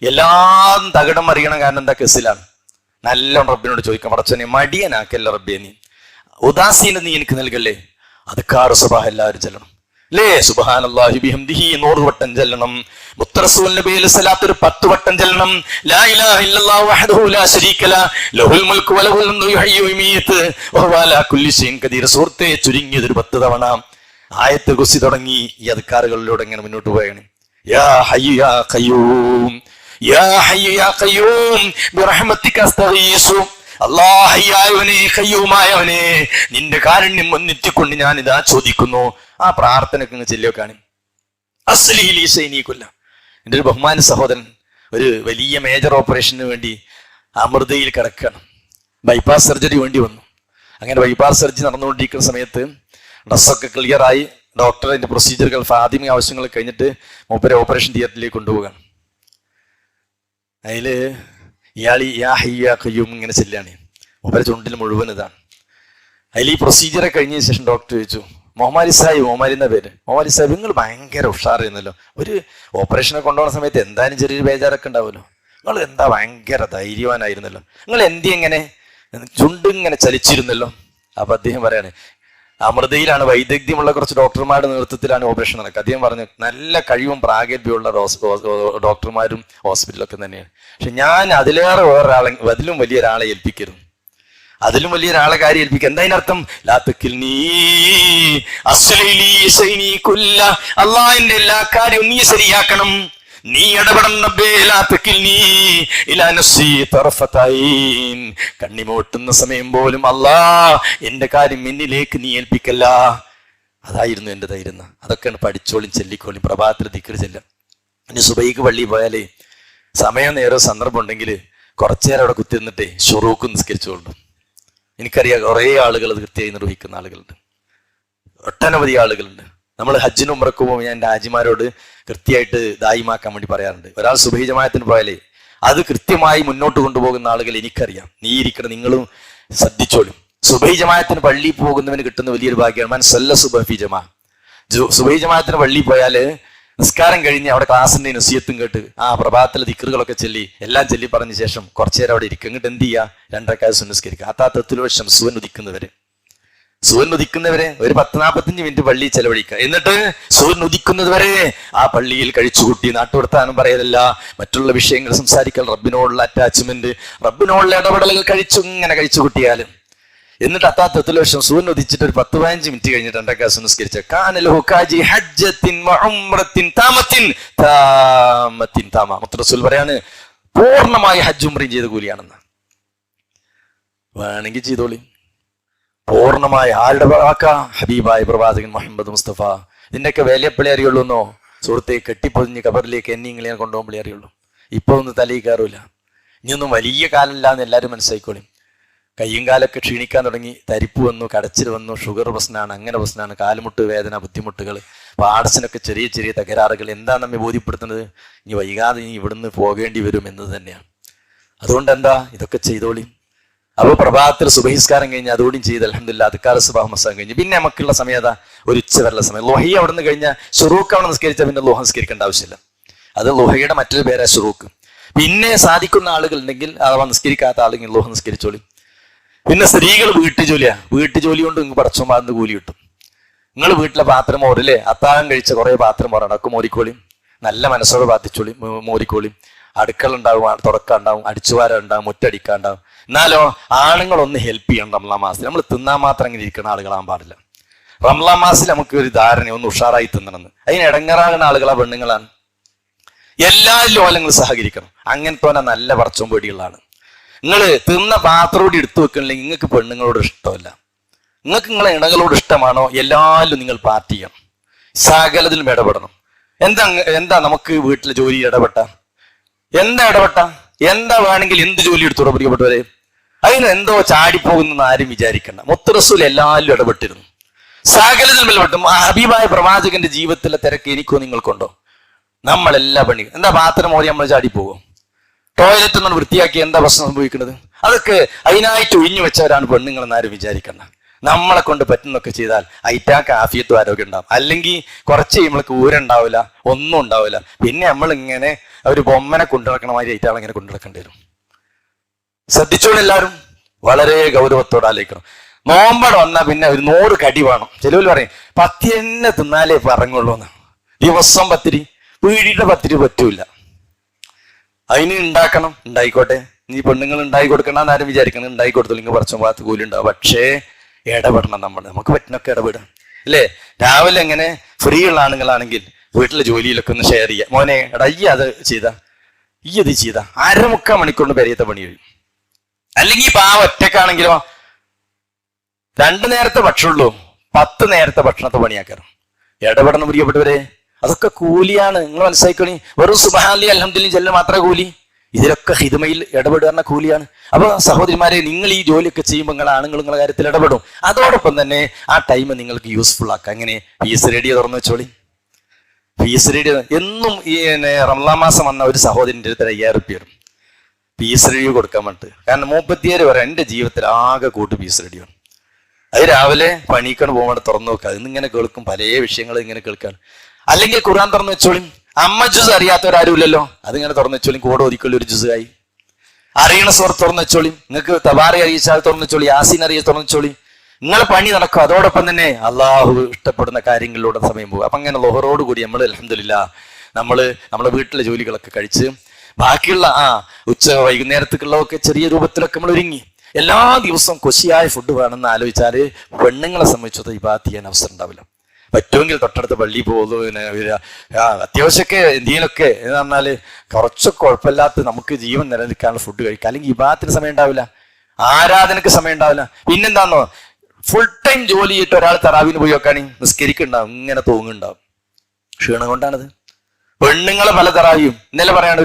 എല്ലാം തകിടം മറിയണം. കാരണം എന്താ? കെസിലാണ്. നല്ലോണം റബ്ബിനോട് ചോദിക്കാം, പടച്ചോനെ മടിയനാക്കല്ല റബ്ബേ, നീ ഉദാസീന നീ എനിക്ക് നൽകല്ലേ. അദ്കാർ സബാഹ് എല്ലാവരും ചെല്ലണം, അല്ലേ? സുബ്ഹാനല്ലാഹി ബിഹംദിഹി 100 വട്ടം ചെല്ലണം. മുത്തറസൂൽ നബി അലൈഹി സ്വലാത്ത് ഒരു 10 വട്ടം ചെല്ലണം. ലാ ഇലാഹ ഇല്ലല്ലാഹു വഹ്ദഹു ലാ ശരീക ലഹു ലഹുൽ മുൽക്കു വലഹുൽ ഹംദു യുഹയ്യി വയുമീത്ത് വഹുവ അലാ കുല്ലി ഷൈഇൻ ഖദീർ. സുഹൃത്തേ, ചുരുങ്ങിയത് ഒരു 10 തവണ ആയത്ത് കുറിച്ച് തുടങ്ങി ഈ അദ്കാറുകളിലൂടെ ഇങ്ങനെ മുന്നോട്ട് പോവുകയാണ്. യാ ഹയ്യു യാ ഖയ്യൂം യാ ഹയ്യു യാ ഖയ്യൂം ബിറഹ്മതിക അസ്തഗീസു. അല്ലാഹ് ഹയ്യായവനേ, ഖയ്യൂമായവനേ, നിന്റെ കാരുണ്യം മുൻനിർത്തിക്കൊണ്ട് ഞാൻ ഇതാ ചോദിക്കുന്നു. ആ പ്രാർത്ഥനക്ക് ഇങ്ങ് ചെല്ലിയൊക്കെയാണ്. അസ്ലിഹി ലീ ശൈഇനി കുല്ല. എൻ്റെ ഒരു ബഹുമാന സഹോദരൻ ഒരു വലിയ മേജർ ഓപ്പറേഷന് വേണ്ടി അമൃതയിൽ കിടക്കുകയാണ്. ബൈപ്പാസ് സർജറി വേണ്ടി വന്നു. അങ്ങനെ ബൈപ്പാസ് സർജറി നടന്നുകൊണ്ടിരിക്കുന്ന സമയത്ത് ഡ്രസ്സൊക്കെ ക്ലിയറായി, ഡോക്ടർ അതിന്റെ പ്രൊസീജിയറുകൾ പ്രാഥമിക ആവശ്യങ്ങൾ കഴിഞ്ഞിട്ട് മൂപ്പരെ ഓപ്പറേഷൻ തിയേറ്ററിലേക്ക് കൊണ്ടുപോകാൻ. അതില് ഇയാൾ യാ ഹയ്യു യാ ഖയ്യൂം ഇങ്ങനെ ചെല്ലാണ്. മൂപ്പരെ ചുണ്ടിൽ മുഴുവൻ ഇതാണ്. അതിൽ ഈ പ്രൊസീജിയറെ കഴിഞ്ഞതിന് ശേഷം ഡോക്ടർ ചോദിച്ചു, മുഹമ്മദ് സാഹിബ്, മുഹമ്മദ് എന്ന പേര്, മുഹമ്മദ് സാഹിബ് നിങ്ങൾ ഭയങ്കര ഉഷാറായിരുന്നല്ലോ. ഒരു ഓപ്പറേഷനെ കൊണ്ടുപോകുന്ന സമയത്ത് എന്തായാലും ചെറിയൊരു ബേജാറൊക്കെ ഉണ്ടാവുമല്ലോ. നിങ്ങൾ എന്താ ഭയങ്കര ധൈര്യവാനായിരുന്നല്ലോ. നിങ്ങൾ എങ്ങനെ ചുണ്ടിങ്ങനെ ചലിച്ചിരുന്നല്ലോ. അപ്പൊ അദ്ദേഹം പറയാണ്, അമൃതയിലാണ് വൈദഗ്ധ്യമുള്ള കുറച്ച് ഡോക്ടർമാരുടെ നേതൃത്വത്തിലാണ് ഓപ്പറേഷൻ നടക്കുക. അദ്ദേഹം പറഞ്ഞു, നല്ല കഴിവും പ്രാഗൽഭ്യമുള്ള ഡോക്ടർമാരും ഹോസ്പിറ്റലൊക്കെ തന്നെയാണ്. പക്ഷെ ഞാൻ അതിലേറെ വേറൊരാളെ, അതിലും വലിയൊരാളെ ഏൽപ്പിക്കരുത്, അതിലും വലിയൊരാളെ കാര്യം ഏൽപ്പിക്കുക. എന്താ അതിനർത്ഥം? അള്ളാഹിന്റെ എല്ലാ കാര്യവും നീ ശരിയാക്കണം, നീ ഇടപെടണം. കണ്ണിമോട്ടുന്ന സമയം പോലും അല്ലാ എന്റെ കാര്യം എന്നിലേക്ക് നീ ഏൽപ്പിക്കല്ല. അതായിരുന്നു എന്റെ ധൈര്യം. അതൊക്കെയാണ് പഠിച്ചോളിയും ചെല്ലിക്കോളിയും. പ്രഭാതത്തിൽ ദിക്ർ ചെല്ലാം. ഇനി സുബൈക്ക് പള്ളി പോയാലേ സമയം നേരം സന്ദർഭം ഉണ്ടെങ്കിൽ കുറച്ചേരം അവിടെ കുത്തിരുന്നിട്ടേ ഷുറൂക്ക് നിസ്കരിച്ചോളൂ. എനിക്കറിയാം കുറേ ആളുകൾ അത് കൃത്യമായി നിർവഹിക്കുന്ന ആളുകളുണ്ട്, ഒട്ടനവധി ആളുകളുണ്ട്. നമ്മൾ ഹജ്ജിനും ഉംറയ്ക്കും പോകുമ്പോൾ ഞാൻ എൻ്റെ ഹാജിമാരോട് കൃത്യമായിട്ട് ദായിമാക്കാൻ വേണ്ടി പറയാറുണ്ട്. ഒരാൾ സുബഹി ജമാഅത്തിന് പോയാലേ അത് കൃത്യമായി മുന്നോട്ട് കൊണ്ടുപോകുന്ന ആളുകൾ എനിക്കറിയാം. നീ ഇരിക്കണം, നിങ്ങളും ശ്രദ്ധിച്ചോളും. സുബഹി ജമാഅത്തിന് പള്ളിയിൽ പോകുന്നവന് കിട്ടുന്ന വലിയൊരു ഭാഗ്യമാണ്. മൻ സല്ല സുബഹി ജമാ. സുബഹി ജമാഅത്തിന് പള്ളിയിൽ പോയാല് നിസ്കാരം കഴിഞ്ഞ് അവിടെ ക്ലാസിന്റെ നസീഹത്തും കേട്ട് ആ പ്രഭാതത്തിലെ ദിക്റുകളൊക്കെ ചൊല്ലി എല്ലാം ചൊല്ലി പറഞ്ഞ ശേഷം കുറച്ചു നേരം അവിടെ ഇരിക്കും. എന്നിട്ട് എന്ത് ചെയ്യുക? 2 റക്അത്ത് സുന്നത്ത് നിസ്കരിക്കുക. അത്താ തത്തുലു ശംസുവൻ ഉദിക്കുന്നവര്. സൂര്യൻ ഉദിക്കുന്നവരെ ഒരു 10-45 മിനിറ്റ് പള്ളിയിൽ ചെലവഴിക്കുക. എന്നിട്ട് സൂര്യൻ ഉദിക്കുന്നത് വരെ ആ പള്ളിയിൽ കഴിച്ചുകൂട്ടി നാട്ടുവർത്താനം പറയലല്ല, മറ്റുള്ള വിഷയങ്ങൾ സംസാരിക്കൽ, റബ്ബിനോടുള്ള അറ്റാച്ച്മെന്റ്, റബ്ബിനോടുള്ള ഇടപെടലുകൾ ഇങ്ങനെ കഴിച്ചുകൂട്ടിയാൽ. എന്നിട്ട് അത്താത്തത്തിൽ വർഷം സൂര്യൻ ഉദിച്ചിട്ട് ഒരു 10-15 മിനിറ്റ് കഴിഞ്ഞിട്ട് 2 റക്അത്ത് നിസ്കരിച്ച റസൂൽ പറയാണ്, പൂർണ്ണമായി ഹജ്ജ് ഉംറയും ചെയ്ത കൂലിയാണെന്ന്. വേണമെങ്കിൽ ചെയ്തോളി, പൂർണ്ണമായി. ആരുടെ വാക്ക? ഹബീബായ പ്രവാചകൻ മുഹമ്മദ് മുസ്തഫ. ഇതിന്റെയൊക്കെ വിലയപ്പളി അറിയുള്ളൂന്നോ സുഹൃത്തെ? കെട്ടിപ്പൊതിഞ്ഞ് കബറിലേക്ക് എന്നെ കൊണ്ടുപോകുമ്പോഴേ അറിയുള്ളൂ. ഇപ്പൊ ഒന്നും തലയിൽ കയറൂല. ഇനിയൊന്നും വലിയ കാലമില്ല എന്ന് എല്ലാവരും മനസ്സിലായിക്കോളും. കയ്യും കാലൊക്കെ ക്ഷീണിക്കാൻ തുടങ്ങി, തരിപ്പ് വന്നു, കടച്ചിൽ വന്നു, ഷുഗർ പ്രശ്നമാണ്, അങ്ങനെ പ്രശ്നമാണ്, കാലുമുട്ട് വേദന, ബുദ്ധിമുട്ടുകൾ, പാടസിനൊക്കെ ചെറിയ ചെറിയ തകരാറുകൾ. എന്താ നമ്മെ ബോധ്യപ്പെടുത്തുന്നത്? ഇനി വൈകാതെ ഇനി ഇവിടുന്ന് പോകേണ്ടി വരും എന്നത് തന്നെയാണ്. അതുകൊണ്ട് എന്താ ഇതൊക്കെ ചെയ്തോളി. അപ്പോൾ പ്രഭാതത്തിൽ സുബഹിസ്കാരം കഴിഞ്ഞ് അതോടും ചെയ്ത് അൽഹംദുലില്ലാഹ് അദ്കാർ സുബഹ് മസാൻ കഴിഞ്ഞ് പിന്നെ നമുക്കുള്ള സമയത ഒരു ഉച്ച വരെയുള്ള സമയം. ലോഹി അവിടെ നിന്ന് കഴിഞ്ഞാൽ ഷുറൂക്ക് അവിടെ നിസ്കരിച്ചാൽ പിന്നെ ലോഹ നിസ്കരിക്കേണ്ട ആവശ്യമില്ല. അത് ലോഹയുടെ മറ്റൊരു പേരാ ഷുറൂക്ക്. പിന്നെ സാധിക്കുന്ന ആളുകൾ ഉണ്ടെങ്കിൽ അഥവാ നിസ്കരിക്കാത്ത ആളുകൾ ലോഹ നിസ്കരിച്ചോളി. പിന്നെ സ്ത്രീകൾ വീട്ടുജോലിയാ, വീട്ടുജോലി കൊണ്ട് നിങ്ങൾ പടച്ചോമാർന്ന് കൂലി കിട്ടും. നിങ്ങൾ വീട്ടിലെ പാത്രം മോറില്ലേ, അത്താഴം കഴിച്ച കുറെ പാത്രം മോറണം, അതൊക്കെ മോരിക്കോളിയും. നല്ല മനസ്സോടെ ബാധിച്ചോളി, മോരിക്കോളിയും. അടുക്കള ഉണ്ടാവും, തുടക്കം ഉണ്ടാവും, അടിച്ചുവാര ഉണ്ടാവും, മുറ്റടിക്കാൻ ഉണ്ടാവും. എന്നാലോ ആണുങ്ങളൊന്ന് ഹെൽപ്പ് ചെയ്യണം. റംളാൻ മാസത്തിൽ നമ്മൾ തിന്നാൻ മാത്രം ഇങ്ങനെ ഇരിക്കുന്ന ആളുകളാകാൻ പാടില്ല. റംളാൻ മാസത്തിൽ നമുക്ക് ഒരു ധാരണ, ഒന്ന് ഉഷാറായി തിന്നണമെന്ന്. അതിന് ഇടങ്ങറാകുന്ന ആളുകളാ പെണ്ണുങ്ങളാണ്. എല്ലാ ലോലങ്ങളും സഹകരിക്കണം. അങ്ങനത്തെ നല്ല പറച്ചോം പേടികളാണ്. നിങ്ങൾ തിന്ന പാത്രം കൂടി എടുത്തു വെക്കണില്ലെങ്കിൽ നിങ്ങൾക്ക് പെണ്ണുങ്ങളോട് ഇഷ്ടമല്ല. നിങ്ങൾക്ക് നിങ്ങളെ ഇണകളോട് ഇഷ്ടമാണോ, എല്ലാവരും നിങ്ങൾ പാർട്ടി ചെയ്യണം, സകലത്തിലും ഇടപെടണം. എന്താ നമുക്ക് വീട്ടിലെ ജോലി ഇടപെട്ട എന്താ വേണമെങ്കിൽ എന്ത് ജോലി എടുത്തോടെ പ്രിയപ്പെട്ടവരെ. അതിന് എന്തോ ചാടിപ്പോകുന്നെന്ന് ആരും വിചാരിക്കണ്ട. മുത്ത് റസൂൽ എല്ലാവരും ഇടപെട്ടിരുന്നു, സകലത്തിലും ഇടപെട്ടും. ഹബീബായ പ്രവാചകന്റെ ജീവിതത്തിലെ തിരക്ക് എനിക്കോ നിങ്ങൾക്കുണ്ടോ? നമ്മളെല്ലാ പണി എന്താ പാത്രം മോരി നമ്മൾ ചാടിപ്പോകും. ടോയ്ലറ്റ് ഒന്നും വൃത്തിയാക്കി എന്താ പ്രശ്നം സംഭവിക്കുന്നത്? അതൊക്കെ അതിനായിട്ട് ഒഴിഞ്ഞു വെച്ചവരാണ് പെണ്ണുങ്ങളെന്ന് ആരും വിചാരിക്കണ്ട. നമ്മളെ കൊണ്ട് പറ്റുന്നൊക്കെ ചെയ്താൽ ഐറ്റാക്ക് ആഫിയത്തും ആരോഗ്യം ഉണ്ടാവും. അല്ലെങ്കിൽ കുറച്ച് നമ്മൾക്ക് ഊരുണ്ടാവില്ല, ഒന്നും ഉണ്ടാവില്ല. പിന്നെ നമ്മളിങ്ങനെ ഒരു ബൊമ്മനെ കൊണ്ടുനടക്കണ മാതിരി ഐറ്റാൾ ഇങ്ങനെ കൊണ്ടുനടക്കേണ്ടി വരും. ശ്രദ്ധിച്ചോളൂ എല്ലാവരും, വളരെ ഗൗരവത്തോടെ ആലോചിക്കണം. നോമ്പട വന്നാൽ പിന്നെ ഒരു 100 കടി വേണം. ചിലവർ പറയും പത്തിരി തന്നെ തിന്നാലേ പറഞ്ഞുള്ളൂ എന്ന്. ദിവസം പത്തിരി, വീടിന്റെ പത്തിരി പറ്റൂല. അതിന് ഉണ്ടാക്കണം, ഉണ്ടായിക്കോട്ടെ. നീ പെണ്ണുങ്ങൾ ഉണ്ടായി കൊടുക്കണമെന്ന് ആരും വിചാരിക്കണം. ഉണ്ടായി കൊടുത്തില്ലെങ്കിൽ കുറച്ചും ഭാഗത്ത് കൂലി ഉണ്ടാവും. പക്ഷേ ഇടപെടണം. നമുക്ക് പറ്റുന്നൊക്കെ ഇടപെടാം അല്ലേ? രാവിലെ എങ്ങനെ ഫ്രീ ഉള്ള ആണുങ്ങളാണെങ്കിൽ വീട്ടിലെ ജോലിയിലൊക്കെ ഒന്ന് ഷെയർ ചെയ്യാം. മോനെ എടാ ഈ അത് ചെയ്താ, ഈ അത് ചെയ്താ, 1/2-3/4 മണിക്കൂറിന് പെരയത്തെ പണി കഴിയും. അല്ലെങ്കിൽ ഇപ്പൊ ആ ഒറ്റക്കാണെങ്കിലോ 2 നേരത്തെ ഭക്ഷണമുള്ളൂ, 10 നേരത്തെ ഭക്ഷണത്തെ പണിയാക്കാറ്. ഇടപെടണം പ്രിയപ്പെട്ടവരെ. അതൊക്കെ കൂലിയാണ്, നിങ്ങൾ മനസ്സിലാക്കണി. വെറും സുബ്ഹാനല്ലാഹി അൽഹംദുലില്ലാഹി ജല്ല മാത്രമേ കൂലി. ഇതിലൊക്കെ ഹിദ്മയിൽ ഇടപെടുന്ന കൂലിയാണ്. അപ്പൊ സഹോദരിമാരെ, നിങ്ങൾ ഈ ജോലിയൊക്കെ ചെയ്യുമ്പോൾ നിങ്ങൾ ആണുങ്ങൾ നിങ്ങളുടെ കാര്യത്തിൽ ഇടപെടും. അതോടൊപ്പം തന്നെ ആ ടൈം നിങ്ങൾക്ക് യൂസ്ഫുൾ ആക്കാം. അങ്ങനെ പീസ് റേഡിയോ തുറന്നു വെച്ചോളി. പീസ് റേഡിയോ എന്നും ഈ റംളാൻ മാസം വന്ന ഒരു സഹോദരൻ്റെ അടുത്ത് 5000 റുപ്യ വരും പീസ് റേഡിയോ കൊടുക്കാൻ വേണ്ടിട്ട്. കാരണം 37 പറയാം എൻ്റെ ജീവിതത്തിൽ ആകെ കൂട്ട് പീസ് റേഡിയോ ആണ്. അത് രാവിലെ പണിക്കണം പോകുമ്പോൾ തുറന്നു നോക്കുക. അതിന്നിങ്ങനെ കേൾക്കും, പല വിഷയങ്ങൾ ഇങ്ങനെ കേൾക്കാണ്. അല്ലെങ്കിൽ ഖുർആൻ തുറന്നു വെച്ചോളി. അമ്മ ജ്യൂസ് അറിയാത്തവരാരും ഇല്ലല്ലോ, അതിങ്ങനെ തുറന്നു വെച്ചോളി. കൂടെ ഒതുക്കുള്ള ഒരു ജ്യൂസ് ആയി. അറിയണ സുഹൃത്ത് തുറന്നു വെച്ചോളി. നിങ്ങൾക്ക് തബാറി അറിയിച്ചാൽ തുറന്നു വെച്ചോളി, യാസീൻ അറിയാൻ തുറന്നു വെച്ചോളി. നിങ്ങളെ പണി നടക്കും. അതോടൊപ്പം തന്നെ അള്ളാഹു ഇഷ്ടപ്പെടുന്ന കാര്യങ്ങളിലൂടെ സമയം പോകും. അപ്പൊ അങ്ങനെ ലോഹറോട് കൂടി നമ്മൾ അൽഹംദുലില്ലാ നമ്മളെ വീട്ടിലെ ജോലികളൊക്കെ കഴിച്ച് ബാക്കിയുള്ള ഉച്ച വൈകുന്നേരത്തേക്കുള്ളതൊക്കെ ചെറിയ രൂപത്തിലൊക്കെ നമ്മൾ ഒരുങ്ങി. എല്ലാ ദിവസവും കൊശിയായ ഫുഡ് വേണമെന്ന് ആലോചിച്ചാല് പെണ്ണുങ്ങളെ സംബന്ധിച്ചത് ഈ ബാത്ത് ചെയ്യാൻ അവസരം ഉണ്ടാവില്ല. പറ്റുമെങ്കിൽ തൊട്ടടുത്ത പള്ളി പോകുന്നു. അത്യാവശ്യമൊക്കെ എന്തെങ്കിലുമൊക്കെ എന്ന് പറഞ്ഞാല് കുറച്ചൊക്കെ കുഴപ്പമില്ലാത്ത നമുക്ക് ജീവൻ നിലനിൽക്കാനുള്ള ഫുഡ് കഴിക്കാം. അല്ലെങ്കിൽ വിഭാഗത്തിന് സമയം ഉണ്ടാവില്ല, ആരാധനക്ക് സമയം ഉണ്ടാവില്ല. പിന്നെന്താന്നോ, ഫുൾ ടൈം ജോലി ചെയ്തിട്ട് ഒരാൾ തറാവിന് പോയി വെക്കാണെങ്കിൽ നിസ്കരിക്കുന്നുണ്ടാവും, ഇങ്ങനെ തൂങ്ങുണ്ടാവും. ക്ഷീണം കൊണ്ടാണത്. പെണ്ണുങ്ങളെ പല തറാവിയും ഇന്നലെ പറയാണ്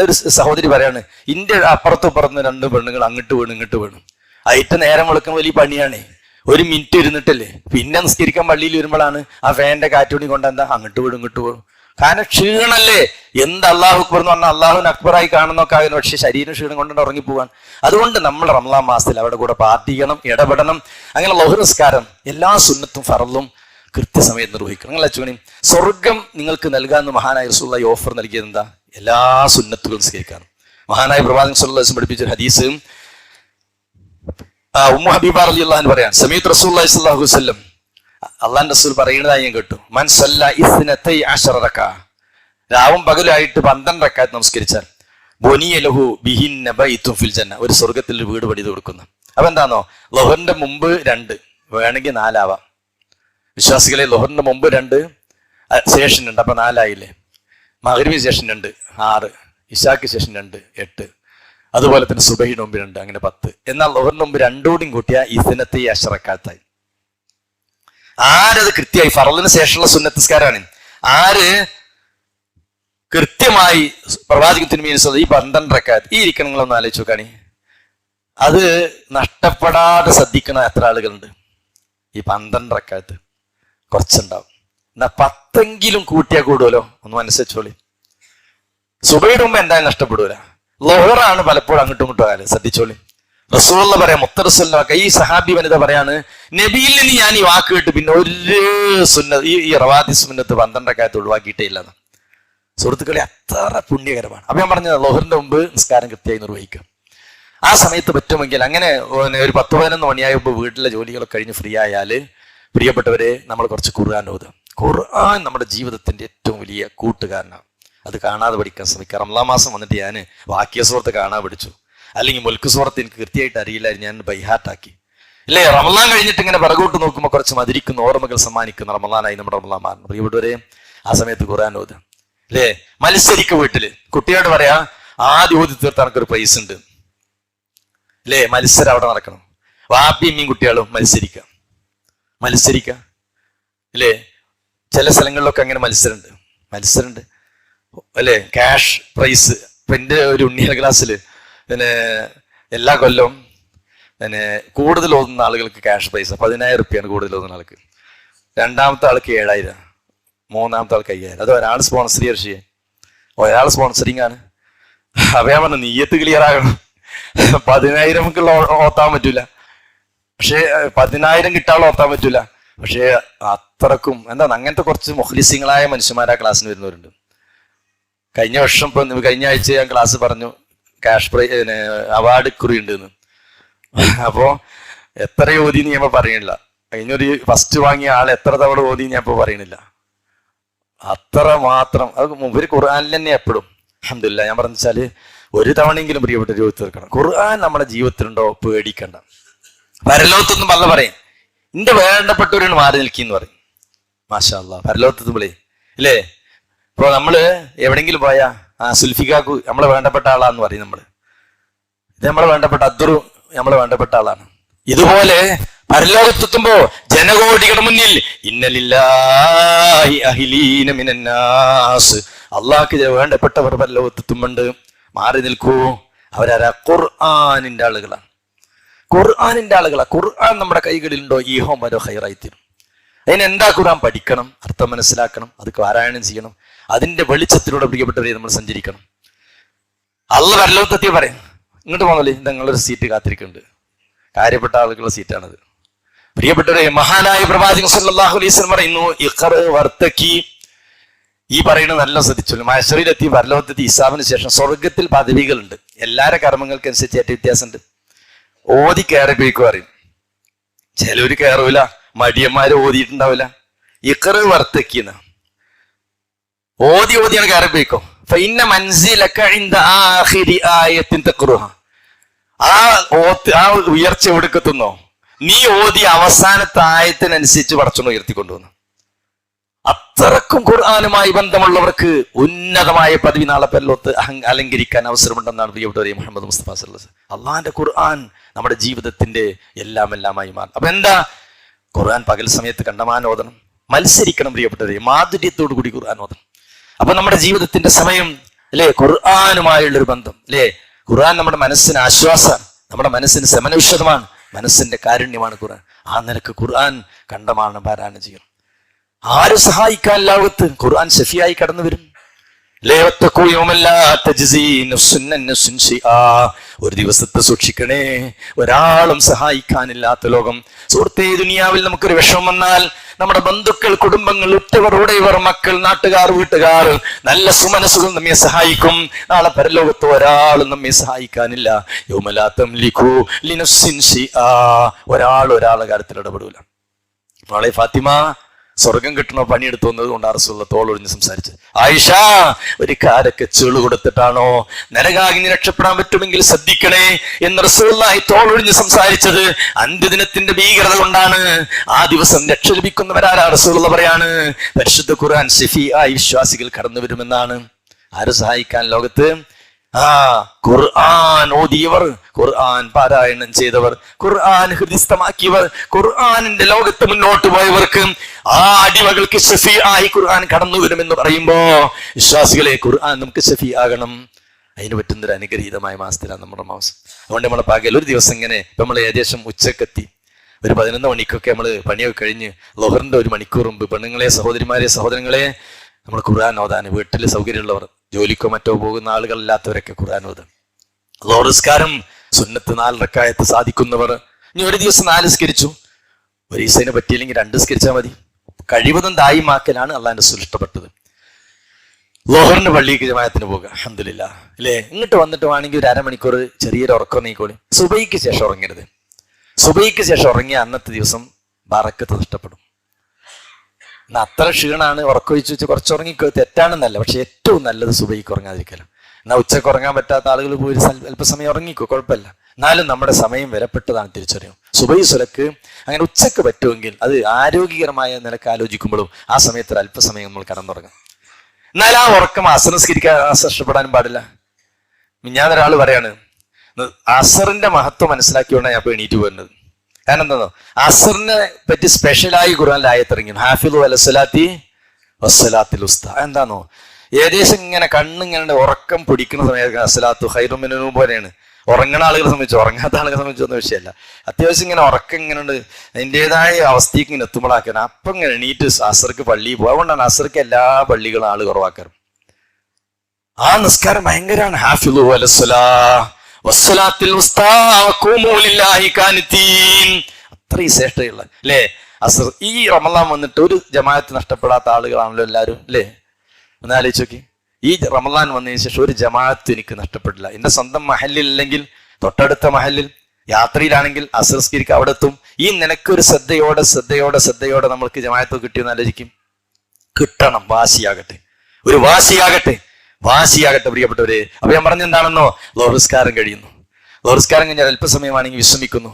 ഒരു സഹോദരി പറയാണ്, ഇന്റെ അപ്പുറത്തും ഇപ്പുറത്തും 2 പെണ്ണുങ്ങൾ അങ്ങോട്ട് വീണു ഇങ്ങോട്ട് വീണു. അയിറ്റ് നേരം വെളുക്കാൻ വലിയ പണിയാണ്. 1 മിനിറ്റ് ഇരുന്നിട്ടല്ലേ, പിന്നെ നിസ്കരിക്കാൻ പള്ളിയിൽ വരുമ്പോഴാണ് ആ ഫാന്റെ കാറ്റുപണി കൊണ്ട് എന്താ അങ്ങോട്ട് വീടും ഇങ്ങോട്ട് വീടും. കാരണം ക്ഷീണല്ലേ. എന്ത് അള്ളാഹു അക്ബർ എന്ന് പറഞ്ഞാൽ അള്ളാഹുവിന് അക്ബറായി കാണുന്നൊക്കെ ആകുന്നു. പക്ഷെ ശരീരം ക്ഷീണം കൊണ്ടുകൊണ്ട് ഉറങ്ങിപ്പോവാൻ. അതുകൊണ്ട് നമ്മൾ റംളാൻ മാസത്തിൽ അവിടെ കൂടെ പാർട്ടി ചെയ്യണം, ഇടപെടണം. അങ്ങനെ ലോഹർ നിസ്കാരം എല്ലാ സുന്നത്തും ഫറലും കൃത്യസമയത്ത് നിർവഹിക്കണം. നിങ്ങൾ അച്ചുകണി സ്വർഗം നിങ്ങൾക്ക് നൽകാമെന്ന് മഹാനായ റസൂലുള്ളാഹി ഓഫർ നൽകിയത് എന്താ? എല്ലാ സുന്നത്തുകളും നിസ്കരിക്കാനും. മഹാനായ പ്രവാചകൻ സ്വല്ലല്ലാഹു അലൈഹി വസല്ലം പഠിപ്പിച്ച ഹദീസ്, ഉമ്മു ഹബീബ റളിയല്ലാഹു അൻഹ പറയാൻ സമീഅത്ത് റസൂലുള്ളാഹി സ്വല്ലല്ലാഹു അലൈഹി വസല്ലം അള്ളാഹുവിന്റെ റസൂൽ പറയുന്നതായി ഞാൻ കേട്ടു, മൻ സല്ല 12 റക്അ, രാവും പകലായിട്ട് 12 റക്അത്ത് നമസ്കരിച്ചാൽ ബുനിയ ലഹു ബിഹിന്ന ബൈത്തുൻ ഫിൽ ജന്ന, ഒരു സ്വർഗ്ഗത്തിൽ ഒരു വീട് പണിത് കൊടുക്കുന്നു. അപ്പൊ എന്താണോ, ളുഹറിന്റെ മുമ്പ് 2, വേണമെങ്കിൽ 4 ആവാം. വിശ്വാസികളെ, ളുഹറിന്റെ മുമ്പ് 2, ശേഷം 2, അപ്പൊ 4 ആയില്ലേ. മഗ്‌രിബിന് ശേഷം 2, 6, ഇശാക്ക് ശേഷം 2, 8, അതുപോലെ തന്നെ സുബഹിന് മുമ്പ് 2, അങ്ങനെ 10. എന്നാൽ ളുഹറിന് മുമ്പ് 2 കൂടിയും കൂട്ടിയ 12 റക്അത്തായി. ആരത് കൃത്യമായി, ഫർളിന് ശേഷമുള്ള സുന്നത്ത് നിസ്കാരമാണ്, ആര് കൃത്യമായി പ്രവാചകത്തിന് മീൻസ് ഈ 12 റക്അത്ത് ഈ ഇരിക്കണങ്ങളൊന്ന് ആലോചിച്ച് നോക്കാണി, അത് നഷ്ടപ്പെടാതെ ശ്രദ്ധിക്കണ എത്ര ആളുകളുണ്ട്? ഈ 12 റക്അത്ത് കുറച്ചുണ്ടാവും. എന്നാ 10 കൂട്ടിയാൽ കൂടുമല്ലോ, ഒന്ന് മനസ്സിച്ചോളി. സുബഹിയുടെ മുമ്പ് എന്തായാലും നഷ്ടപ്പെടൂല. ളുഹറാണ് പലപ്പോഴും അങ്ങോട്ടും ഇങ്ങോട്ടും ആയാലും ശ്രദ്ധിച്ചോളി. റസൂലുള്ള പറയാം, മുത്തറസൂലൊക്കെ ഈ സഹാബി വനിത പറയാണ്, നബിയിൽ നിന്ന് ഞാൻ ഈ വാക്ക് കേട്ട് പിന്നെ ഒരു സുന്നത്ത് ഈ റവാദി സുന്നത്ത് 12 റക്അത്ത് ഒഴിവാക്കിയിട്ടേ ഇല്ലെന്ന്. സുഹൃത്തുക്കളെ, അത്ര പുണ്യകരമാണ്. അപ്പൊ ഞാൻ പറഞ്ഞത് ളുഹറിന്റെ മുമ്പ് നിസ്കാരം കൃത്യമായി നിർവഹിക്കുക. ആ സമയത്ത് പറ്റുമെങ്കിൽ അങ്ങനെ ഒരു 10-11 മണിയായപ്പോൾ വീട്ടിലെ ജോലികളൊക്കെ കഴിഞ്ഞ് ഫ്രീ ആയാൽ പ്രിയപ്പെട്ടവരെ നമ്മൾ കുറച്ച് ഖുർആൻ ഓതുക. ഖുർആൻ നമ്മുടെ ജീവിതത്തിന്റെ ഏറ്റവും വലിയ കൂട്ടുകാരനാണ്. അത് കാണാതെ പഠിക്കാൻ ശ്രമിക്കുക. റമളാൻ മാസം വന്നിട്ട് ഞാൻ വാക്യ സൂറത്ത് കാണാൻ പഠിച്ചു, അല്ലെങ്കിൽ മുൽക്ക് സൂറത്ത് എനിക്ക് കൃത്യമായിട്ട് അറിയില്ലായിരുന്നു, ഞാൻ ബൈഹാർട്ടാക്കി. ഇല്ലേ, റമളാൻ കഴിഞ്ഞിട്ട് ഇങ്ങനെ പിറകോട്ട് നോക്കുമ്പോൾ കുറച്ച് മധുരിക്കുന്ന ഓർമ്മകൾ സമ്മാനിക്കുന്ന റമളാനായി നമ്മുടെ റമളാൻ മാറണം. പ്രിയപ്പെട്ടവരെ, ആ സമയത്ത് ഖുർആൻ ഓതുക. അല്ലേ, മത്സരിക്കുക. വീട്ടില് കുട്ടിയോട് പറയാ, ആദ്യം ഓതി തീർത്ത് എനിക്കൊരു പ്രൈസ് ഉണ്ട്. അല്ലേ, മത്സരം അവിടെ നടക്കണം. വാപ്പിയും കുട്ടികളും മത്സരിക്കുക. അല്ലേ, ചില സ്ഥലങ്ങളിലൊക്കെ അങ്ങനെ മത്സരമുണ്ട് അല്ലേ, ക്യാഷ് പ്രൈസ്. ഇപ്പൊ എൻ്റെ ഒരു ഉണ്ണിയൽ ക്ലാസ്സിൽ പിന്നെ എല്ലാ കൊല്ലവും പിന്നെ കൂടുതൽ ഓതുന്ന ആളുകൾക്ക് ക്യാഷ് പ്രൈസ് 10,000 റുപ്യാണ് കൂടുതൽ ഓതുന്ന ആൾക്ക്. 2ാമത്തെ ആൾക്ക് 7,000, 3ാമത്തെ ആൾക്ക് 5,000. അത് ഒരാൾ സ്പോൺസർ ചെയ്യാൻ, ഒരാൾ സ്പോൺസറിങ് ആണ്. അപ്പൊ ഞാൻ പറഞ്ഞു, നീയത്ത് ക്ലിയർ ആകണം. 10,000 ഓത്താൻ പറ്റൂല, പക്ഷെ 10,000 കിട്ടാനുള്ള ഓത്താൻ പറ്റൂല. പക്ഷെ അത്രക്കും എന്താണ്, അങ്ങനത്തെ കുറച്ച് മുഖ്ലിസിങ്ങളായ മനുഷ്യന്മാർ ആ ക്ലാസ്സിന് വരുന്നവരുണ്ട്. കഴിഞ്ഞ വർഷം കഴിഞ്ഞ ആഴ്ച ഞാൻ ക്ലാസ് പറഞ്ഞു, ക്യാഷ് പ്രൈസ് അവാർഡ് കുറി ഉണ്ടെന്ന്. അപ്പോ എത്ര ഓതിന്ന് ഞാൻ പറയണില്ല. കഴിഞ്ഞൊരു ഫസ്റ്റ് വാങ്ങിയ ആൾ എത്ര തവണ ഓതി ഞാൻ ഇപ്പൊ പറയണില്ല. അത്ര മാത്രം അത് മുമ്പ് ഖുർആനിൽ തന്നെ എപ്പോഴും അൽഹംദുലില്ലാഹ്. ഞാൻ പറഞ്ഞാല് ഒരു തവണയെങ്കിലും പ്രിയപ്പെട്ട ചോദിച്ചു തീർക്കണം. ഖുർആൻ നമ്മുടെ ജീവിതത്തിലുണ്ടോ, പേടിക്കണ്ട. പരലോകത്തൊന്നും വല്ല പറയും, എന്റെ വേണ്ടപ്പെട്ടവരാണ് മാറി നിൽക്കിന്ന് പറയും. മാഷാ അല്ലാഹ്, പരലോകത്തെത്തുമ്പോളേ ഇല്ലേ. ഇപ്പൊ നമ്മള് എവിടെങ്കിലും പോയാ സുൽഫിക്കാക്കു നമ്മളെ വേണ്ടപ്പെട്ട ആളാന്ന് പറയും. ഇത് നമ്മളെ വേണ്ടപ്പെട്ട അദ്ദുറു നമ്മളെ വേണ്ടപ്പെട്ട ആളാണ്. ഇതുപോലെ പരലോകത്തെത്തുമ്പോ ജനകോടികളുടെ മുന്നിൽ ഇന്നലില്ലാഹി അഹ്ലീന മിനന്നാസ്, അള്ളാഹ്ക്ക് വേണ്ടപ്പെട്ടവർ പരലോകത്തെത്തുമ്പോണ്ട് മാറി നിൽക്കൂ. അവരാരാ? ഖുർആനിന്റെ ആളുകളാണ്. ഖുർആൻ നമ്മുടെ കൈകളിലുണ്ടോ, ഈഹോ മരോ ഹൈറായിത്തീരും. അതിനെന്താ? ഖുർആൻ പഠിക്കണം, അർത്ഥം മനസ്സിലാക്കണം, അത് പാരായണം ചെയ്യണം. അതിന്റെ വെളിച്ചത്തിലൂടെ പ്രിയപ്പെട്ടവരെ നമ്മൾ സഞ്ചരിക്കണം. അള്ളാഹ് പരലോകത്തെത്തി പറയും, ഇങ്ങോട്ട് പോന്നല്ലേ, നിങ്ങളൊരു സീറ്റ് കാത്തിരിക്കുന്നുണ്ട്. കാര്യപ്പെട്ട ആളുകളുടെ സീറ്റാണത്. പ്രിയപ്പെട്ടവരെ, മഹാനായ പ്രവാചകൻ സല്ലല്ലാഹു അലൈഹി വസല്ലം പറയുന്നു, ഇഖ്റ വർത്തഖി. ഈ പറയുന്നത് നല്ല ശ്രദ്ധിച്ചോളൂ. മഹ്ശറിലെത്തി പരലോകത്തെത്തി ഹിസാബിന് ശേഷം സ്വർഗത്തിൽ പദവികളുണ്ട്. എല്ലാവരുടെ കർമ്മങ്ങൾക്ക് അനുസരിച്ച് ഏറ്റവും വ്യത്യാസമുണ്ട്. ഓതി കയറി പോയിക്കോ അറിയും. ചിലവര് കയറൂല, മടിയന്മാര് ഓതിയിട്ടുണ്ടാവില്ല. ഇഖ്റ വർത്തഖിന്ന് ഓതിയാണ് കയറി പോയിക്കോ. ഫഇന്ന മൻസിലക ഇൻദ ആഖിരി ആയത്തിൻ തഖ്റുഹ. ആ ഉയർച്ച എവിടെക്കെത്തുന്നോ, നീ ഓതി അവസാനത്തെ ആയത്തിനനുസരിച്ച് പടച്ചോൻ ഉയർത്തിക്കൊണ്ടുവന്നു. അത്രക്കും ഖുർആനുമായി ബന്ധമുള്ളവർക്ക് ഉന്നതമായ പദവി നാളെ പരലോകത്ത് അലങ്കരിക്കാൻ അവസരമുണ്ടെന്നാണ് പ്രിയപ്പെട്ടവരെ മുഹമ്മദ് മുസ്തഫ സല്ലല്ലാഹു അലൈഹി വസല്ലം. അള്ളാന്റെ ഖുർആൻ നമ്മുടെ ജീവിതത്തിന്റെ എല്ലാമായി മാറും. അപ്പൊ എന്താ? ഖുർആൻ പകൽ സമയത്ത് കണ്ടമാനം ഓതണം, മത്സരിക്കണം പ്രിയപ്പെട്ടവരെ, മാധുര്യത്തോടു കൂടി ഖുർആൻ ഓതണം. അപ്പൊ നമ്മുടെ ജീവിതത്തിന്റെ സമയം അല്ലെ ഖുർആനുമായുള്ളൊരു ബന്ധം അല്ലെ. ഖുർആൻ നമ്മുടെ മനസ്സിന് ആശ്വാസമാണ്, നമ്മുടെ മനസ്സിന് ശമനൌഷധമാണ്, മനസ്സിന്റെ കാരുണ്യമാണ് ഖുർആൻ. ആ നിലക്ക് ഖുർആൻ കണ്ടമാനം പാരായണം ചെയ്യണം. ആര് സഹായിക്കാൻ ലോകത്ത് ഖുർആൻ ഷഫിയായി കടന്നു വരും. ഒരു ദിവസത്തെ സൂക്ഷിക്കണേ, ഒരാളും സഹായിക്കാനില്ലാത്ത ലോകം. സുഹൃത്തേ, ദുനിയാവിൽ നമുക്കൊരു വിഷമം വന്നാൽ നമ്മുടെ ബന്ധുക്കൾ, കുടുംബങ്ങൾ, ഉറ്റവർ, ഉടയവർ, മക്കൾ, നാട്ടുകാർ, വീട്ടുകാർ, നല്ല സുമനസുകൾ നമ്മെ സഹായിക്കും. നാളെ പരലോകത്ത് ഒരാളും നമ്മെ സഹായിക്കാനില്ല. ഒരാൾ ഒരാളുടെ കാര്യത്തിൽ ഇടപെടൂല. നാളെ ഫാത്തിമ സ്വർഗം കിട്ടണോ പണിയെടുത്തു വന്നത് കൊണ്ട് റസൂലുള്ള തോളൊഴിഞ്ഞ് സംസാരിച്ചത്. ആയിഷ, ഒരു കാരൊക്കെ ചീള് കൊടുത്തിട്ടാണോ നരകാഗ്നി രക്ഷപ്പെടാൻ പറ്റുമെങ്കിൽ ശ്രദ്ധിക്കണേ എന്ന് റസൂലുള്ളാഹി തോളൊഴിഞ്ഞ് സംസാരിച്ചത് അന്ത്യദിനത്തിന്റെ ഭീകരത കൊണ്ടാണ്. ആ ദിവസം രക്ഷ ലഭിക്കുന്നവരാരാ? റസൂലുള്ള പറയാണ്, പരിശുദ്ധ ഖുർആൻ ശഫീആയി വിശ്വാസികൾ കടന്നു വരുമെന്നാണ്. ആര് സഹായിക്കാൻ ലോകത്ത്? ഖുർആൻ ഓതിയവർ, ഖുർആൻ പാരായണം ചെയ്തവർ, ഖുർആൻ ഹൃദിസ്ഥമാക്കിയവർ, ഖുർആനിന്റെ ലോകത്ത് മുന്നോട്ട് പോയവർക്ക് ആ അടിമകൾക്ക് ശഫീആയി ഖുർആൻ കടന്നു വരുമെന്ന് പറയുമ്പോ വിശ്വാസികളെ, ഖുർആൻ നമുക്ക് ശഫീആകണം. അതിന് പറ്റുന്നൊരു അനുഗ്രഹീതമായ മാസത്തിലാണ് നമ്മുടെ മാസം. അതുകൊണ്ട് നമ്മളെ പകൽ ഒരു ദിവസം ഇങ്ങനെ ഇപ്പൊ നമ്മൾ ഏകദേശം ഉച്ചക്കെത്തി ഒരു 11 മണിക്കൊക്കെ നമ്മൾ പണിയൊക്കെ കഴിഞ്ഞ് ലോഹറിന്റെ 1 മണിക്കൂർ മുമ്പ് പെണ്ണുങ്ങളെ, സഹോദരിമാരെ, സഹോദരങ്ങളെ, നമ്മൾ ഖുർആൻ ഓതാൻ വീട്ടിൽ സൗകര്യമുള്ളവർ, ജോലിക്കോ മറ്റോ പോകുന്ന ആളുകളില്ലാത്തവരൊക്കെ ഖുർആൻ ഓതാൻ. ലോഹ്‌സ്കാരം സുന്നത്ത് 4 റക്അത്ത് സാധിക്കുന്നവർ ഇനി ഒരു ദിവസം 4 നിസ്കരിച്ചു, ഒരു ദിവസത്തിന് പറ്റിയില്ലെങ്കിൽ 2 നിസ്കരിച്ചാൽ മതി. കഴിവതും ദായിമാക്കലാണ് അള്ളാന്റെ റസൂൽ ഇഷ്ടപ്പെട്ടത്. ലോഹറിന്റെ പള്ളിക്ക് ജമാഅത്തിന് പോകുക, അൽഹംദുലില്ലാഹ് അല്ലേ. ഇങ്ങോട്ട് വന്നിട്ട് വേണമെങ്കിൽ ഒരു 1/2 മണിക്കൂർ ചെറിയൊരു ഉറക്കം നീക്കോളി. സുബഹിക്ക് ശേഷം ഉറങ്ങരുത്. സുബഹിക്ക് ശേഷം ഉറങ്ങിയ അന്നത്തെ ദിവസം ബറക്കത്ത് നഷ്ടപ്പെടും. അത്ര ക്ഷീണാണ്, ഉറക്കൊഴിച്ച് വെച്ച് കുറച്ചുറങ്ങിക്കോ, തെറ്റാണെന്നല്ല. പക്ഷെ ഏറ്റവും നല്ലത് സുബഹിക്ക് ഉറങ്ങാതിരിക്കലും. എന്നാൽ ഉച്ചക്ക് ഉറങ്ങാൻ പറ്റാത്ത ആളുകൾ പോയി അല്പസമയം ഉറങ്ങിക്കോ, കുഴപ്പമില്ല. എന്നാലും നമ്മുടെ സമയം വിലപ്പെട്ടതാണ് തിരിച്ചറിയും. സുബഹി സ്വലക്ക് അങ്ങനെ ഉച്ചക്ക് പറ്റുമെങ്കിൽ അത് ആരോഗ്യകരമായ നിലക്ക് ആലോചിക്കുമ്പോഴും ആ സമയത്ത് ഒരു അല്പസമയം നമ്മൾ കടന്നുറങ്ങാം. എന്നാൽ ആ ഉറക്കം അസംസ്കരിക്കാൻ നഷ്ടപ്പെടാനും പാടില്ല. ഞാനൊരാൾ പറയാണ്, അസറിന്റെ മഹത്വം മനസ്സിലാക്കിയോണ്ടാണ് ഞാൻ ഇപ്പൊ എണീറ്റ് പോരുന്നത്. കാരണം എന്താണോ, അസറിനെ പറ്റി സ്പെഷ്യലായി ഖുർആനിൽ ആയത്തിറങ്ങി, ഹാഫിളു അലസ്സലാത്തി വസ്സലാത്തിൽ ഉസ്ത. എന്താണോ, ഏകദേശം ഇങ്ങനെ കണ്ണിങ്ങനെ ഉറക്കം പിടിക്കുന്ന സമയത്ത് അസ്സലാത്തു ഖൈറും മിനൻ നൗം പോലെയാണ്. ഉറങ്ങണ ആളുകളെ സംബന്ധിച്ചു, ഉറങ്ങാത്ത ആളുകളെ സംബന്ധിച്ചൊന്നും വിഷയമല്ല. അത്യാവശ്യം ഇങ്ങനെ ഉറക്കം ഇങ്ങനെ ഉണ്ട്, അതിൻ്റെതായ അവസ്ഥയ്ക്ക് ഇങ്ങനെ എത്തുമ്പോഴാക്കണം. അപ്പം ഇങ്ങനെ എണീറ്റ് അസർക്ക് പള്ളിയിൽ പോകും. അതുകൊണ്ടാണ് അസർക്ക് എല്ലാ പള്ളികളും ആള് കുറവാക്കാറ്. ആ നിസ്കാരം ഭയങ്കരമാണ്. ഹാഫിളു അലസ്സലാ വസ്സലാത്തിൽ ഉസ്താ വഖൂമൂ ലില്ലാഹി ഖാനിതീൻ. അത്രയും ശ്രേഷ്ഠതയുള്ള അല്ലേ അസർ. ഈ റമളാൻ വന്നിട്ട് ഒരു ജമാഅത്ത് നഷ്ടപ്പെടാത്ത ആളുകളാണല്ലോ എല്ലാവരും അല്ലേ. ഒന്ന് ആലോചിച്ച് നോക്കി, ഈ റമളാൻ വന്നതിന് ശേഷം ഒരു ജമാഅത്ത് എനിക്ക് നഷ്ടപ്പെട്ടില്ല. എന്റെ സ്വന്തം മഹല്ലിൽ അല്ലെങ്കിൽ തൊട്ടടുത്ത മഹല്ലിൽ, യാത്രയിലാണെങ്കിൽ അസർസ്കരിക്ക് അവിടെ എത്തും. ഈ നിനക്കൊരു ശ്രദ്ധയോടെ നമ്മൾക്ക് ജമാഅത്ത് കിട്ടിയെന്ന് ആലോചിക്കും. കിട്ടണം, വാശിയാകട്ടെ, ഒരു വാശിയാകട്ടെ പ്രിയപ്പെട്ടവരെ. അപ്പൊ ഞാൻ പറഞ്ഞെന്താണെന്നോ, ലോഹ്‌സ്കാരം കഴിയുന്നു. ലോഹ്‌സ്കാരം കഴിഞ്ഞാൽ അല്പസമയമാണെങ്കിൽ വിശ്രമിക്കുന്നു.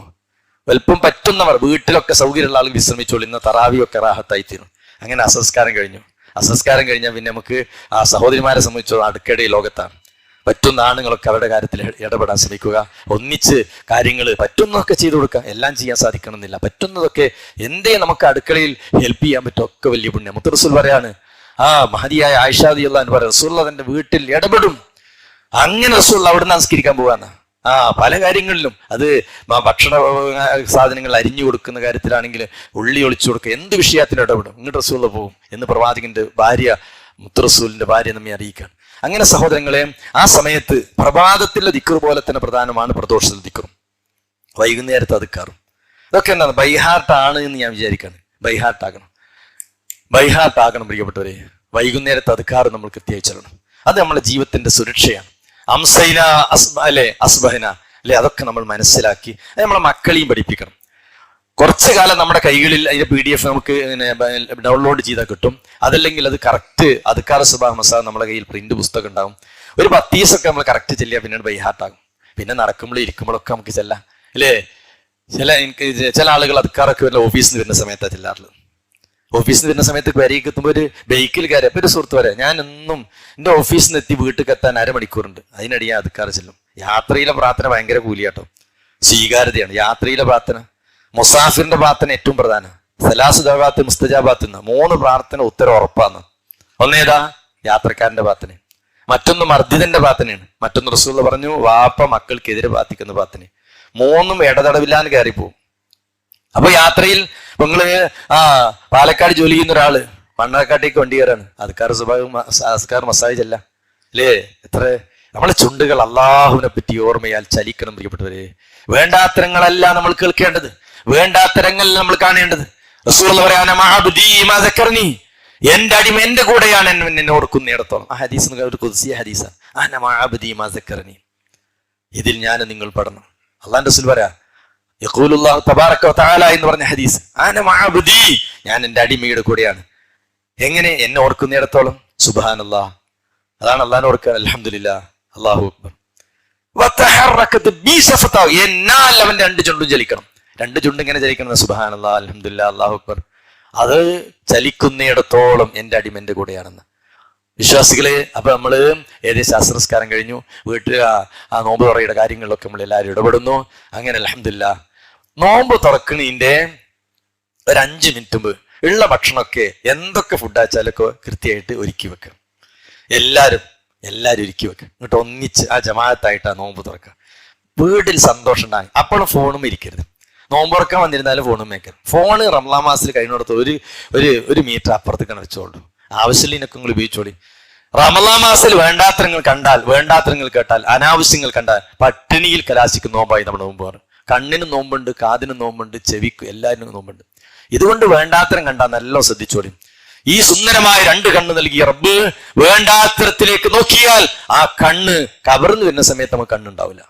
അല്പം പറ്റുന്നവർ വീട്ടിലൊക്കെ സൗകര്യമുള്ള ആളുകൾ വിശ്രമിച്ചോളൂ. ഇന്ന് തറാവിയൊക്കെ റാഹത്തായിത്തീരും. അങ്ങനെ അസംസ്കാരം കഴിഞ്ഞു. അസംസ്കാരം കഴിഞ്ഞാൽ പിന്നെ നമുക്ക് ആ സഹോദരിമാരെ സംബന്ധിച്ചോ അടുക്കടയിൽ ലോകത്താണ്. പറ്റുന്ന ആണുങ്ങളൊക്കെ അവരുടെ കാര്യത്തിൽ ഇടപെടാൻ ശ്രമിക്കുക. ഒന്നിച്ച് കാര്യങ്ങൾ പറ്റുന്നതൊക്കെ ചെയ്തു കൊടുക്കുക. എല്ലാം ചെയ്യാൻ സാധിക്കണമെന്നില്ല. പറ്റുന്നതൊക്കെ എന്തേ നമുക്ക് അടുക്കളയിൽ ഹെൽപ്പ് ചെയ്യാൻ പറ്റും, ഒക്കെ വലിയ പുണ്യം. മുത്ത് റസൂൽ പറയാണ്, മഹദിയായ ആയിഷ റളിയല്ലാഹു അൻഹ പറയും, റസൂൽ തന്റെ വീട്ടിൽ ഇടപെടും. അങ്ങനെ റസൂൽ അവിടെ നമസ്കരിക്കാൻ പോവാന്ന്. പല കാര്യങ്ങളിലും, അത് ഭക്ഷണ സാധനങ്ങൾ അരിഞ്ഞു കൊടുക്കുന്ന കാര്യത്തിലാണെങ്കിൽ, ഉള്ളി ഒളിച്ചു കൊടുക്കുക, എന്ത് വിഷയത്തിനും ഇടപെടും. ഇങ്ങോട്ട് റസൂൽ പോകും എന്ന് പ്രവാചകന്റെ ഭാര്യ, മുത്ത് റസൂലിന്റെ ഭാര്യ നമ്മെ അറിയിക്കാൻ. അങ്ങനെ സഹോദരങ്ങളെ, ആ സമയത്ത് പ്രഭാതത്തിലെ ദിക്ർ പോലെ തന്നെ പ്രധാനമാണ് പ്രദോഷത്തിൽ ദിക്റും വൈകുന്നേരത്തെ അതുക്കാറും. ഇതൊക്കെ എന്താണ്, ബൈഹാർട്ടാണ് എന്ന് ഞാൻ വിചാരിക്കാണ്. ബൈഹാർട്ടാകണം പ്രിയപ്പെട്ടവരെ. വൈകുന്നേരത്തെ അതുക്കാറ് നമ്മൾ കൃത്യമായി ചെല്ലണം. അത് നമ്മുടെ ജീവിതത്തിന്റെ സുരക്ഷയാണ്. അംസൈന അസ്ബഹന അല്ലെ, അതൊക്കെ നമ്മൾ മനസ്സിലാക്കി അത് നമ്മളെ മക്കളെയും പഠിപ്പിക്കണം. കുറച്ചു കാലം നമ്മുടെ കൈകളിൽ അതിന്റെ PDF നമുക്ക് ഡൗൺലോഡ് ചെയ്താൽ കിട്ടും. അതല്ലെങ്കിൽ അത് കറക്റ്റ് അതുക്കാർ സുബാഹ് മസാ നമ്മുടെ കയ്യിൽ പ്രിന്റ് പുസ്തകം ഉണ്ടാവും. ഒരു 10 ദിവസമൊക്കെ നമ്മൾ കറക്റ്റ് ചെല്ലുക, പിന്നീട് ബൈഹാർട്ടാകും. പിന്നെ നടക്കുമ്പോഴും ഇരിക്കുമ്പോഴൊക്കെ നമുക്ക് ചെല്ലാം അല്ലേ. ചില ആളുകൾ അതുക്കാറൊക്കെ വല്ല ഓഫീസിൽ നിന്ന് വരുന്ന സമയത്താണ് ചെല്ലാറുള്ളത്. ഓഫീസിൽ നിന്ന് വരുന്ന സമയത്ത് വരികൾക്ക് എത്തുമ്പോൾ ഒരു ബൈക്കിൽ കയറി. അപ്പൊ ഒരു സുഹൃത്ത് പറയാം, ഞാൻ എന്നും എന്റെ ഓഫീസിൽ നിന്ന് എത്തി വീട്ടിൽ എത്താൻ 1/2 മണിക്കൂറുണ്ട്. അതിനിടെ ഞാൻ അതുക്കാറ് ചെല്ലും. യാത്രയിലെ പ്രാർത്ഥന ഭയങ്കര കൂലിയാട്ടോ, സ്വീകാര്യതയാണ് യാത്രയിലെ പ്രാർത്ഥന. മുസാഫിറിന്റെ പ്രാർത്ഥന ഏറ്റവും പ്രധാനം. സലാസു ദഅവാത്ത് മുസ്തജാബാത്ത് എന്ന 3 പ്രാർത്ഥന ഉത്തരം ഉറപ്പാണ്. ഒന്നേതാ, യാത്രക്കാരന്റെ പ്രാർത്ഥന. മറ്റൊന്ന് മർദ്ദിതന്റെ പ്രാർത്ഥനയാണ്. മറ്റൊന്ന് റസൂൽ പറഞ്ഞു, വാപ്പ മക്കൾക്കെതിരെ പ്രാർത്ഥിക്കുന്ന പ്രാർത്ഥന. 3ഉം ഇടതടവില്ലാന്ന് കയറിപ്പോവും. അപ്പൊ യാത്രയിൽ നിങ്ങള് പാലക്കാട് ജോലി ചെയ്യുന്ന ഒരാള് മണ്ണാർക്കാട്ടേക്ക് വണ്ടി കയറാണ്, അതുക്കാർ മസാജ് അല്ല. അല്ലേ? എത്ര നമ്മളെ ചുണ്ടുകൾ അള്ളാഹുവിനെ പറ്റി ഓർമ്മയാൽ ചലിക്കണം പ്രിയപ്പെട്ടവരെ. വേണ്ടാത്തരങ്ങളല്ല നമ്മൾ കേൾക്കേണ്ടത്, വേണ്ടാത്തരങ്ങൾ നമ്മൾ കാണേണ്ടത്. റസൂലുള്ളാഹി പറയാൻ എന്റെ അടിമ എന്റെ കൂടെയാണ് എന്നെ ഓർക്കുന്നിടത്തോളം. ആ ഹദീസ് ഒരു ഖുദ്സിയ ഹദീസാണ്. അന മഅ അബ്ദി മാ സക്കറനി, ഇതിൽ ഞാൻ നിങ്ങൾ പെടണം. അള്ളാഹുവിന്റെ റസൂൽ പറയാ യഖൂലുല്ലാഹു തബാറക വ തആല എന്ന് പറഞ്ഞ ഹദീസ്, അന മഅ അബ്ദി, ഞാൻ എന്റെ അടിമയുടെ കൂടെയാണ്. എങ്ങനെ? എന്നെ ഓർക്കുന്നിടത്തോളം. സുബ്ഹാനല്ലാഹ്, അതാണ് അള്ളാഹിനെ ഓർക്കുക. അൽഹംദുലില്ലാഹ്, അല്ലാഹു അക്ബർ. വതഹറകത് ബി ശഫതാഹു, എന്നാൽ അവൻ രണ്ട് ചുണ്ടും ചലിക്കണം. രണ്ട് ചുണ്ട് ഇങ്ങനെ ചലിക്കണം. സുബ്ഹാനല്ലാഹ്, അൽഹംദുലില്ലാഹ്, അല്ലാഹു അക്ബർ. അത് ചലിക്കുന്നിടത്തോളം എൻ്റെ അടിമ എൻ്റെ കൂടെയാണെന്ന്. വിശ്വാസികളെ, അപ്പൊ നമ്മള് ഏകദേശം അസ്രസ്കാരം കഴിഞ്ഞു, വീട്ടിൽ ആ നോമ്പ് തുറയുടെ കാര്യങ്ങളിലൊക്കെ നമ്മൾ എല്ലാവരും ഇടപെടുന്നു. അങ്ങനെ അൽഹംദുലില്ലാഹ് നോമ്പ് തുറക്കണീന്റെ ഒരു 5 മിനിറ്റ് മുമ്പ് ഉള്ള ഭക്ഷണമൊക്കെ എന്തൊക്കെ ഫുഡ് അയച്ചാലൊക്കെ കൃത്യമായിട്ട് ഒരുക്കി വെക്കുക. എല്ലാരും ഒരുക്കി വെക്കുക. എന്നിട്ട് ഒന്നിച്ച് ആ ജമാഅത്തായിട്ട് ആ നോമ്പ് തുറക്കുക. വീട്ടിൽ സന്തോഷം ഉണ്ടാകും. അപ്പോഴും ഫോണും ഇരിക്കരുത്. നോമ്പ് തുറക്കാൻ വന്നിരുന്നാലും ഫോണും വെക്കരുത്. ഫോണ് റമളാൻ മാസത്തിൽ കഴിഞ്ഞിടത്ത് ഒരു മീറ്റർ അപ്പുറത്തേക്കാണ് വെച്ചോളൂ. ആവശ്യമില്ലൊക്കെ നിങ്ങൾ ഉപയോഗിച്ചോളി. റമളാൻ മാസത്തിൽ വേണ്ടാത്തരങ്ങൾ കണ്ടാൽ, വേണ്ടാത്തരങ്ങൾ കേട്ടാൽ, അനാവശ്യങ്ങൾ കണ്ടാൽ പട്ടിണിയിൽ കലാശിക്കുന്ന നോമ്പായി നമ്മുടെ നോമ്പ് പറയും. കണ്ണിനും നോമ്പുണ്ട്, കാതിനും നോമ്പുണ്ട്, ചെവിക്കും എല്ലാവരും നോമ്പുണ്ട്. ഇതുകൊണ്ട് വേണ്ടാത്തരം കണ്ടാൽ നല്ല ശ്രദ്ധിച്ചോളി. ഈ സുന്ദരമായ 2 കണ്ണ് നൽകിയ റബ്ബ് വേണ്ടാത്തരത്തിലേക്ക് നോക്കിയാൽ ആ കണ്ണ് കവർന്നു വരുന്ന സമയത്ത് നമുക്ക് കണ്ണുണ്ടാവില്ല.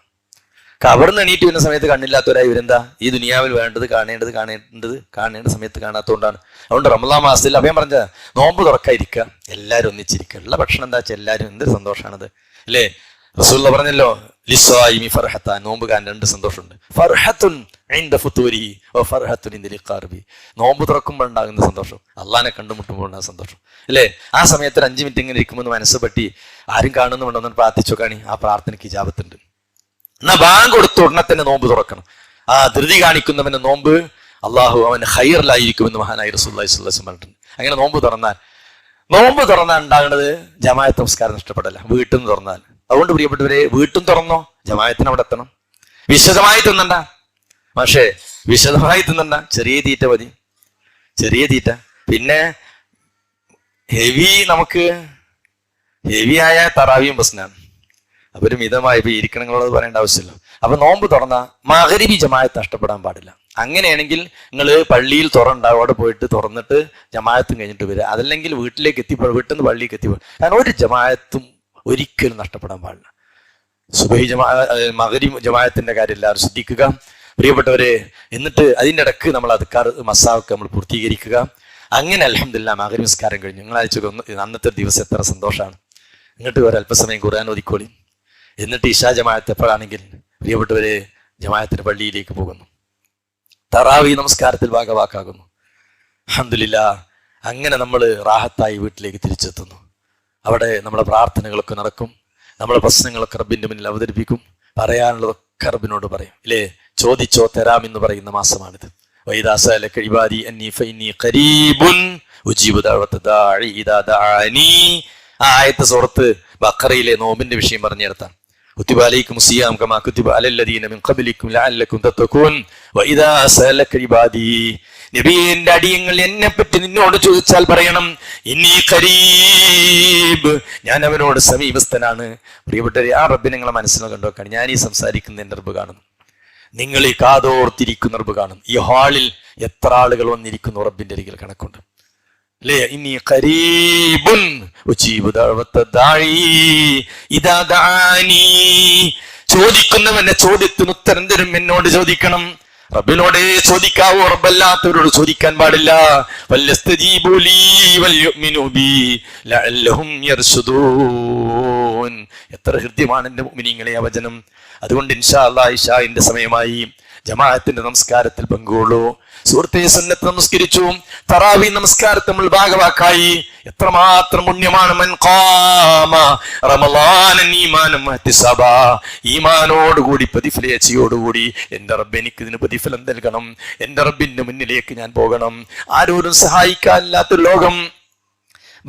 കവർന്ന് എണീറ്റ് വരുന്ന സമയത്ത് കണ്ണില്ലാത്തവരായി ഇവരെന്താ? ഈ ദുനിയാവിൽ വേണ്ടത് കാണേണ്ട സമയത്ത് കാണാത്തതുകൊണ്ടാണ്. അതുകൊണ്ട് റമളാൻ മാസത്തിൽ അഭയം പറഞ്ഞ നോമ്പ് തുറക്കാതിരിക്കുക, എല്ലാവരും ഒന്നിച്ചിരിക്കുക. ഉള്ള ഭക്ഷണം എന്താ വെച്ചാൽ എല്ലാവരും, എന്തൊരു സന്തോഷമാണത് അല്ലേ? റസൂലുള്ളാഹി പറഞ്ഞല്ലോ, ലിസ്വായിമി ഫർഹത്താൻ, നോമ്പുകാരൻ 2 സന്തോഷമുണ്ട്. ഫർഹത്തുൻ ഇൻദ ഫുതൂരിഹി വ ഫർഹത്തുൻ ഇൻദ ലിഖാറിബി, നോമ്പ് തുറക്കുമ്പോൾ ഉണ്ടാകുന്ന സന്തോഷം, അള്ളാഹിനെ കണ്ടുമുട്ടുമ്പോൾ ഉണ്ടാകുന്ന സന്തോഷം അല്ലേ? ആ സമയത്ത് 5 മിനിറ്റ് ഇങ്ങനെ ഇരിക്കുമ്പോൾ മനസ്സ് പറ്റി ആരും കാണുന്നുണ്ടോ എന്ന് പ്രാർത്ഥിച്ചു കാണി, ആ പ്രാർത്ഥനയ്ക്ക് ഇജാബത്തുണ്ട്. എന്നാ ബാങ്ക് കൊടുത്ത ഉടനെ തന്നെ നോമ്പ് തുറക്കണം. ആ ധൃതി കാണിക്കുന്നവന്റെ നോമ്പ് അള്ളാഹു അവൻ ഖൈറിലായിരിക്കുമെന്ന് മഹാനായി റസൂലുള്ളാഹി സ്വല്ലല്ലാഹു അലൈഹി വസല്ലം പറഞ്ഞിട്ടുണ്ട്. അങ്ങനെ നോമ്പ് തുറന്നാൽ ഉണ്ടാകുന്നത് ജമാഅത്ത് നമസ്കാരം നഷ്ടപ്പെടല്ല. വീട്ടിൽ നിന്ന് തുറന്നാൽ. അതുകൊണ്ട് പ്രിയപ്പെട്ടവരെ, വീട്ടും തുറന്നോ, ജമാഅത്തിന് അവിടെ എത്തണം. വിശദമായി തിന്നണ്ട, പക്ഷേ വിശദമായി തിന്നണ്ട, ചെറിയ തീറ്റ മതി, ചെറിയ തീറ്റ. പിന്നെ ഹെവിയായ തറാവിയും പ്രശ്നമാണ്. അപ്പൊ ഒരു മിതമായി ഇപ്പൊ ഇരിക്കണങ്ങളോട് പറയേണ്ട ആവശ്യമില്ല. അപ്പൊ നോമ്പ് തുറന്ന മഗ്‌രിബി ജമാഅത്ത് നഷ്ടപ്പെടാൻ പാടില്ല. അങ്ങനെയാണെങ്കിൽ നിങ്ങൾ പള്ളിയിൽ തുറണ്ടാവും, അവിടെ പോയിട്ട് തുറന്നിട്ട് ജമാഅത്തും കഴിഞ്ഞിട്ട് വരിക. അതല്ലെങ്കിൽ വീട്ടിൽ നിന്ന് പള്ളിയിലേക്ക് എത്തിപ്പോ. കാരണം ഒരു ജമാഅത്തും ഒരിക്കലും നഷ്ടപ്പെടാൻ പാടില്ല. സുബഹി മഗ്‌രിബ് ജമാഅത്തിന്റെ കാര്യം എല്ലാവരും ശ്രദ്ധിക്കുക പ്രിയപ്പെട്ടവരെ. എന്നിട്ട് അതിൻ്റെ ഇടക്ക് നമ്മൾ അദ്കാർ മസാവൊക്കെ നമ്മൾ പൂർത്തീകരിക്കുക. അങ്ങനെ അൽഹംദുലില്ലാഹ് മഗ്‌രിബ് നിസ്കാരം കഴിഞ്ഞു. നിങ്ങൾ അയച്ചു അന്നത്തെ ദിവസം എത്ര സന്തോഷമാണ്. എന്നിട്ട് ഒരല്പസമയം ഖുർആൻ ഓതിക്കോളി. എന്നിട്ട് ഇശാ ജമാഅത്ത് എപ്പോഴാണെങ്കിൽ പ്രിയപ്പെട്ടവരെ ജമാഅത്തിന് പള്ളിയിലേക്ക് പോകുന്നു, തറാവി നമസ്കാരത്തിൽ ഭാഗവാക്കാകുന്നു. അൽഹംദുലില്ലാഹ് അങ്ങനെ നമ്മൾ റാഹത്തായി വീട്ടിലേക്ക് തിരിച്ചെത്തുന്നു. അവിടെ നമ്മളെ പ്രാർത്ഥനകളൊക്കെ നടക്കും, നമ്മളെ പ്രശ്നങ്ങളൊക്കെ റബ്ബിന്റെ മുന്നിൽ അവതരിപ്പിക്കും. പറയാനുള്ളതൊക്കെ റബ്ബിനോട് പറയും ഇല്ലേ? ചോദിച്ചോ തരാം എന്ന് പറയുന്ന മാസമാണിത്. വഇദാ സഅലക ഇബാദി അന്നി ഫഇന്നി ഖരീബുൻ ഉജീബു ദഅവത ദാഇ ഇദാ ദഅാനി. ആ ആയത്ത് സൂറത്ത് ബഖറയിലെ നോമ്പിന്റെ വിഷയം പറഞ്ഞെടുത്താണ്. കുത്തിബ അലൈക്കും സിയാം കമാ കുത്തിബ അലല്ലദീന മിൻ ഖബ്ലിക്കും ലഅല്ലക്കും തത്തഖൂൻ വഇദാ സഅലക ഇബാദി. നബിയുടെ അടിയങ്ങൾ എന്നെ പറ്റി നിന്നോട് ചോദിച്ചാൽ പറയണം ഇന്നി ഖരീബ്, ഞാൻ അവനോട് സമീപസ്ഥനാണ്. പ്രിയപ്പെട്ടവരെ, ആ റബ്ബിനെ നിങ്ങളെ മനസ്സിൽ കണ്ടുവെക്കാണ്. ഞാൻ ഈ സംസാരിക്കുന്ന എൻ്റെ റബ്ബ് കാണുന്നു, നിങ്ങൾ ഈ കാതോർത്തിരിക്കുന്ന റബ്ബ് കാണുന്നു. ഈ ഹാളിൽ എത്ര ആളുകൾ വന്നിരിക്കുന്നു റബ്ബിന്റെ അരികിൽ കണക്കുണ്ട് അല്ലേ? ഇന്നി ഖരീബുൻ ഉജീബു ദഅവത ദാഇ ഇദാ ദഅാനി. ചോദിക്കുന്നവന്റെ ചോദ്യത്തിന് ഉത്തരം തരും. എന്നോട് ചോദിക്കണം, റബ്ബിനോട് ചോദിക്കാവൂ, റബ്ബല്ലാത്തവരോട് ചോദിക്കാൻ പാടില്ല. വല്ലസ്തജീബു ലീ വൽയുഅ്മിനു ബി ലഅല്ലഹും യർശുദൂൻ. എത്ര ഹൃദ്യമാണ് എൻ്റെ മുഅ്മിനീങ്ങളെ ആ വചനം. അതുകൊണ്ട് ഇൻഷാ അല്ലാഹ് ഇശാഇന്റെ സമയമായി, ജമാഅത്തിന്റെ നമസ്കാരത്തിൽ പങ്കുകൊള്ളൂ. സുഹൃത്തെ, സുന്നത്ത് നമസ്കരിച്ചു, തറാവി നമസ്കാരത്തിൽ നമ്മൾ ഭാഗവാക്കായി. എത്രമാത്രം പുണ്യമാണ്. മൻ ഖാമ റമളാനൻ ഈമാനൻ വഹ്തിസാബാ, ഈമാനോടുകൂടി പ്രതിഫലേച്ഛയോടുകൂടി എൻ്റെ റബ്ബ് എനിക്ക് ഇതിന് പ്രതിഫലം നൽകണം, എൻ്റെ റബ്ബിന്റെ മുന്നിലേക്ക് ഞാൻ പോകണം. ആരോരും സഹായിക്കാനില്ലാത്തൊരു ലോകം,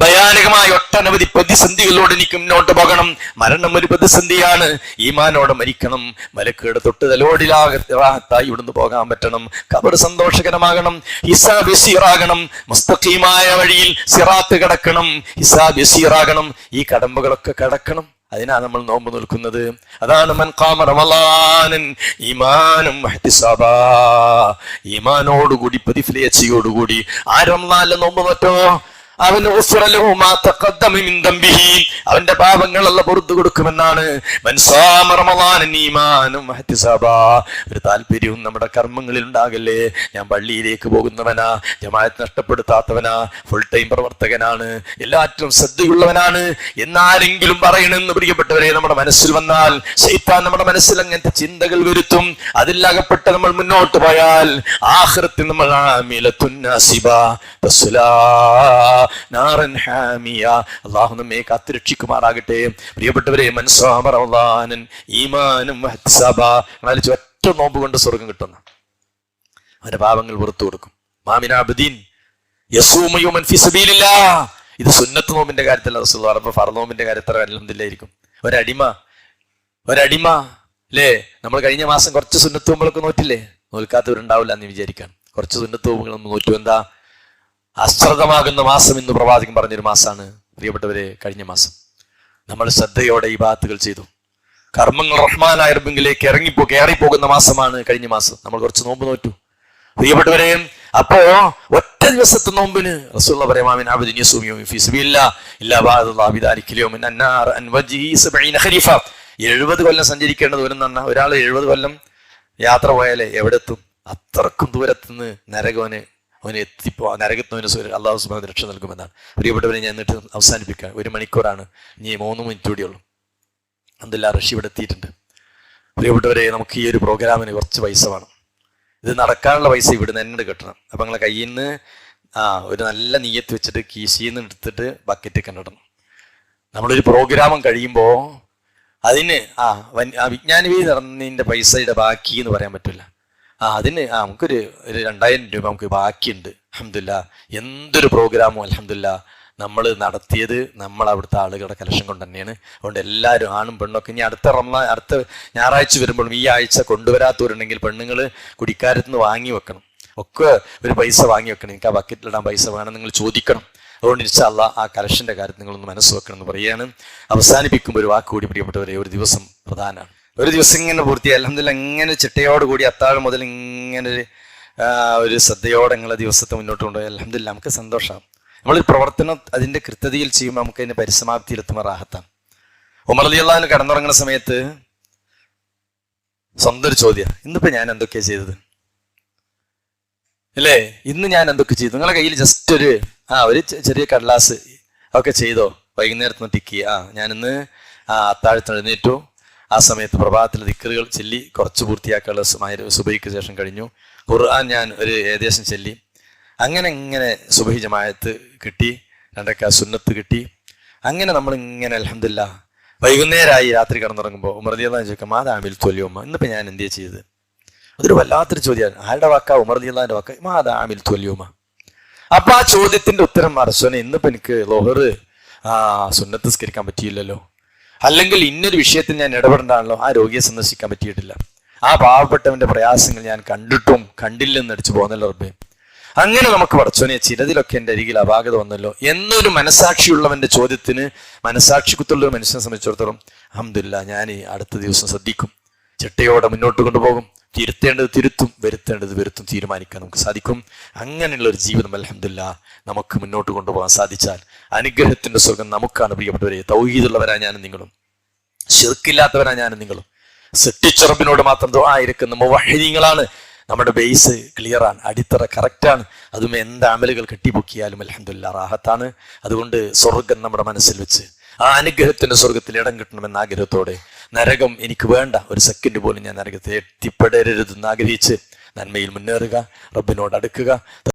ഭയാനകമായ ഒട്ടനവധി പ്രതിസന്ധികളോട് എനിക്ക് മുന്നോട്ട് പോകണം. മരണം ഒരു പ്രതിസന്ധിയാണ്. ഈമാനോടെ മരിക്കണം. മലക്കുകളുടെ തൊട്ട് തലോടിലാകത്തായി ഇവിടുന്ന് പോകാൻ പറ്റണം. ഖബർ സന്തോഷകരമാകണം. ഹിസാബ് യസീറാകണം. മുസ്തഖീമായ വഴിയിൽ സിറാത്ത് കടക്കണം. ഹിസാബ് യസീറാകണം. ഈ കടമ്പകളൊക്കെ കടക്കണം. അതിനാ നമ്മൾ നോമ്പ് നിൽക്കുന്നത്. അതാണ് മൻ ഖാമ റമളാനൻ ഈമാനം വഹ്തിസാബാ, ഈമാനോടുകൂടി പ്രതിഫലേച്ഛയോടുകൂടി ആ റമളാനിലെ നോമ്പ് നോറ്റോ അവന് അവന്റെ പാപങ്ങളെല്ലാം പുറത്തു കൊടുക്കുമെന്നാണ്. ഒരു താല്പര്യവും നമ്മുടെ കർമ്മങ്ങളിൽ ഉണ്ടാകല്ലേ. ഞാൻ പള്ളിയിലേക്ക് പോകുന്നവനാ, ജമാഅത്ത് നഷ്ടപ്പെടുത്താത്തവനാ, ഫുൾ ടൈം പ്രവർത്തകനാണ്, എല്ലാറ്റിലും ശ്രദ്ധയുള്ളവനാണ് എന്നാരെങ്കിലും പറയണമെന്ന് പ്രിയപ്പെട്ടവരെ നമ്മുടെ മനസ്സിൽ വന്നാൽ ശൈത്താൻ നമ്മുടെ മനസ്സിൽ അങ്ങനത്തെ ചിന്തകൾ വരുത്തും. അതിലകപ്പെട്ട് നമ്മൾ മുന്നോട്ട് പോയാൽ ആഖിറത്തിൽ നമ്മൾ അള്ളാഹു നമ്മെ കാത്തുരക്ഷിക്കുമാറാകട്ടെ. പ്രിയപ്പെട്ടവരെ, ഒറ്റ നോമ്പ് കൊണ്ട് സ്വർഗം കിട്ടുന്ന അവന്റെ പാപങ്ങൾ പുറത്തു കൊടുക്കും. ഇത് സുന്നത്ത് നോമ്പിന്റെ കാര്യത്തിലല്ല റസൂൽ പറഞ്ഞപ്പോൾ ഫർദ് നോമ്പിന്റെ കാര്യത്തിൽ അൽഹംദുലില്ലായിരിക്കും. ഒരടിമ അല്ലേ, നമ്മൾ കഴിഞ്ഞ മാസം കുറച്ച് സുന്നത്ത് നോമ്പുകളൊക്കെ നോറ്റില്ലേ? നോൽക്കാത്തവരുണ്ടാവില്ല എന്ന് വിചാരിക്കാൻ. കുറച്ച് സുന്നത്ത് നോമ്പുകൾ നോറ്റു. എന്താ? അശ്രദ്ധമാകുന്ന മാസം എന്ന് പ്രവാചകൻ പറഞ്ഞൊരു മാസമാണ് പ്രിയപ്പെട്ടവരെ കഴിഞ്ഞ മാസം. നമ്മൾ ശ്രദ്ധയോടെ ഈ ഇബാദത്തുകൾ ചെയ്തു. കർമ്മങ്ങൾ റഹ്മാനായ റബ്ബിലേക്ക് കയറിപ്പോകുന്ന മാസമാണ് കഴിഞ്ഞ മാസം. നമ്മൾ കുറച്ച് നോമ്പ് നോറ്റു പ്രിയപ്പെട്ടവരെ. അപ്പോ ഒറ്റ ദിവസത്തെ നോമ്പിന് റസൂലുള്ളാഹി പറയാം 70 കൊല്ലം സഞ്ചരിക്കേണ്ട ദൂരം എന്ന് പറഞ്ഞാൽ ഒരാൾ 70 കൊല്ലം യാത്ര പോയാലേ എവിടെ എത്തും? അത്രക്കും ദൂരത്തുനിന്ന് അവന് നരകത്തിന് അല്ലാഹു സുബ്ഹാനഹു രക്ഷ നൽകുമെന്നാണ്. പ്രിയപ്പെട്ടവരെ, ഞാൻ എന്നിട്ട് അവസാനിപ്പിക്കാം. 1 മണിക്കൂറാണ്, ഇനി 3 മിനിറ്റ് കൂടിയുള്ളൂ. അൽഹംദുലില്ലാഹ് റഷി ഇവിടെ എത്തിയിട്ടുണ്ട്. പ്രിയപ്പെട്ടവരെ, നമുക്ക് ഈ ഒരു പ്രോഗ്രാമിന് കുറച്ച് പൈസ വേണം. ഇത് നടക്കാനുള്ള പൈസ ഇവിടുന്ന് തന്നെ കിട്ടണം. അപ്പൊ നിങ്ങളെ കയ്യിൽ നിന്ന് ഒരു നല്ല നീയത്ത് വെച്ചിട്ട് കീശയിൽ നിന്ന് എടുത്തിട്ട് ബക്കറ്റ് കണ്ടിടണം. നമ്മളൊരു പ്രോഗ്രാം കഴിയുമ്പോൾ അതിന് വിജ്ഞാനവേദി നടന്നതിന്റെ പൈസയുടെ ബാക്കി എന്ന് പറയാൻ പറ്റില്ല. അതിന് നമുക്കൊരു 2000 രൂപ നമുക്ക് ബാക്കിയുണ്ട്. അൽഹംദുലില്ലാഹ്. എന്തൊരു പ്രോഗ്രാമും അൽഹംദുലില്ലാഹ് നമ്മൾ നടത്തിയത് നമ്മൾ അവിടുത്തെ ആളുകളുടെ കലക്ഷൻ കൊണ്ട് തന്നെയാണ്. അതുകൊണ്ട് എല്ലാവരും ആണും പെണ്ണൊക്കെ ഇനി അടുത്ത ഞായറാഴ്ച വരുമ്പോഴും ഈ ആഴ്ച കൊണ്ടുവരാത്തവരുണ്ടെങ്കിൽ പെണ്ണുങ്ങൾ കുടിക്കാരത്തുനിന്ന് വാങ്ങി വെക്കണം. ഒക്കെ ഒരു പൈസ വാങ്ങി വെക്കണം. എനിക്ക് ആ ബക്കറ്റിലിടാൻ പൈസ വേണം നിങ്ങൾ ചോദിക്കണം. അതുകൊണ്ട് ഇൻഷാ അല്ലാഹ് ആ കലക്ഷന്റെ കാര്യത്തിൽ നിങ്ങളൊന്ന് മനസ്സ് വെക്കണം എന്ന് പറയുകയാണ്. അവസാനിപ്പിക്കുമ്പോൾ ഒരു വാക്ക് കൂടി പ്രിയപ്പെട്ടവരെ, ഒരു ദിവസം പ്രധാനമാണ്. ഒരു ദിവസം ഇങ്ങനെ പൂർത്തിയായി അൽഹംദുലില്ലാഹ് ഇങ്ങനെ ചിട്ടയോടുകൂടി അത്താഴം മുതൽ ഇങ്ങനെ ഒരു ശ്രദ്ധയോടെ നിങ്ങളെ ദിവസത്തെ മുന്നോട്ട് കൊണ്ടുപോയി അൽഹംദുലില്ലാഹ് നമുക്ക് സന്തോഷമാണ്. നമ്മളൊരു പ്രവർത്തനം അതിന്റെ കൃത്യതയിൽ ചെയ്യുമ്പോൾ നമുക്ക് അതിന്റെ പരിസമാപ്തിയിലെത്തുമ്പോൾ റാഹത്താണ്. ഉമർ റളിയല്ലാഹു അൻഹു കടന്നുറങ്ങുന്ന സമയത്ത് സ്വന്തം ഒരു ചോദ്യം, ഇന്നിപ്പോ ഞാൻ എന്തൊക്കെയാ ചെയ്തത് അല്ലേ? ഇന്ന് ഞാൻ എന്തൊക്കെ ചെയ്തു? നിങ്ങളെ കയ്യിൽ ജസ്റ്റ് ഒരു ചെറിയ കടലാസ് ഒക്കെ ചെയ്തോ? വൈകുന്നേരത്തിന് ടിക്ക് ഞാനിന്ന് അത്താഴത്തിന് എഴുന്നേറ്റു. ആ സമയത്ത് പ്രഭാതത്തിലെ ദിക്റുകൾ ചൊല്ലി കുറച്ച് പൂർത്തിയാക്കാനുള്ള സുബഹിക്ക് ശേഷം കഴിഞ്ഞു. ഖുർആൻ ഞാൻ ഒരു ഏകദേശം ചൊല്ലി. അങ്ങനെ സുബഹി ജമാഅത്ത് കിട്ടി, 2 റക്അത്ത് സുന്നത്ത് കിട്ടി. അങ്ങനെ നമ്മളിങ്ങനെ അൽഹംദുലില്ലാഹ് വൈകുന്നേരമായി രാത്രി കിടന്നുറങ്ങുമ്പോൾ ഉമർ റളിയല്ലാഹു അൻഹു ചോദിക്കും, മാതാമിൽ തൊലിയുമ്മ, ഇന്നിപ്പോ ഞാൻ എന്ത് ചെയ്തത്? അതൊരു വല്ലാത്തൊരു ചോദ്യമാണ്. ആരുടെ വാക്കാ? ഉമർ റളിയല്ലാഹുവിന്റെ വാക്ക. മാതാമിൽ തൊലിയുമ്മ. അപ്പൊ ആ ചോദ്യത്തിന്റെ ഉത്തരം മറച്ചോനെ, ഇന്നിപ്പോ എനിക്ക് ലോഹർ സുന്നത്ത് നിസ്കരിക്കാൻ പറ്റിയില്ലല്ലോ, അല്ലെങ്കിൽ ഇന്നൊരു വിഷയത്തിൽ ഞാൻ ഇടപെടേണ്ടാണല്ലോ, ആ രോഗിയെ സന്ദർശിക്കാൻ പറ്റിയിട്ടില്ല, ആ പാവപ്പെട്ടവന്റെ പ്രയാസങ്ങൾ ഞാൻ കണ്ടിട്ടും കണ്ടില്ലെന്ന് അടിച്ചു പോകുന്നല്ലോ റബ്ബേ. അങ്ങനെ നമുക്ക് പടച്ചോനെ ചിലതിലൊക്കെ എൻ്റെ അരികിൽ അപാകത വന്നല്ലോ എന്നൊരു മനസാക്ഷിയുള്ളവന്റെ ചോദ്യത്തിന് മനസാക്ഷി കുത്തുള്ള ഒരു മനുഷ്യനെ സംബന്ധിച്ചിടത്തോളം അൽഹംദുലില്ലാഹ് ഞാൻ അടുത്ത ദിവസം ശ്രദ്ധിക്കും, ചിട്ടയോടെ മുന്നോട്ട് കൊണ്ടുപോകും, തിരുത്തേണ്ടത് തിരുത്തും, വരുത്തേണ്ടത് വരുത്തും തീരുമാനിക്കാൻ നമുക്ക് സാധിക്കും. അങ്ങനെയുള്ള ഒരു ജീവിതം അൽഹംദുലില്ലാഹ് നമുക്ക് മുന്നോട്ട് കൊണ്ടുപോകാൻ സാധിച്ചാൽ അനുഗ്രഹത്തിന്റെ സ്വർഗം നമുക്കാണ്. പ്രിയപ്പെട്ടവരെ, തൗഹീദുള്ളവരാ ഞാനും നിങ്ങളും, ശിർക്കില്ലാത്തവരാ ഞാനും നിങ്ങളും, സൃഷ്ടിച്ച റബ്ബിനോട് മാത്രം ദുആ ഇരക്കുന്ന മുവഹ്ഹിദീങ്ങളാണ്. നമ്മുടെ ബേസ് ക്ലിയറാണ്, അടിത്തറ കറക്റ്റാണ്. അതും എന്ത് അമലുകൾ കെട്ടിപ്പൊക്കിയാലും അൽഹംദുലില്ലാഹ് റാഹത്താണ്. അതുകൊണ്ട് സ്വർഗം നമ്മുടെ മനസ്സിൽ വെച്ച് ആ അനുഗ്രഹത്തിന്റെ സ്വർഗത്തിൽ ഇടം കിട്ടണമെന്ന ആഗ്രഹത്തോടെ, നരകം എനിക്ക് വേണ്ട, ഒരു സെക്കൻഡ് പോലും ഞാൻ നരകത്തെ എത്തിപ്പെടരുതെന്ന് ആഗ്രഹിച്ച് നന്മയിൽ മുന്നേറുക, റബ്ബിനോട് അടുക്കുക.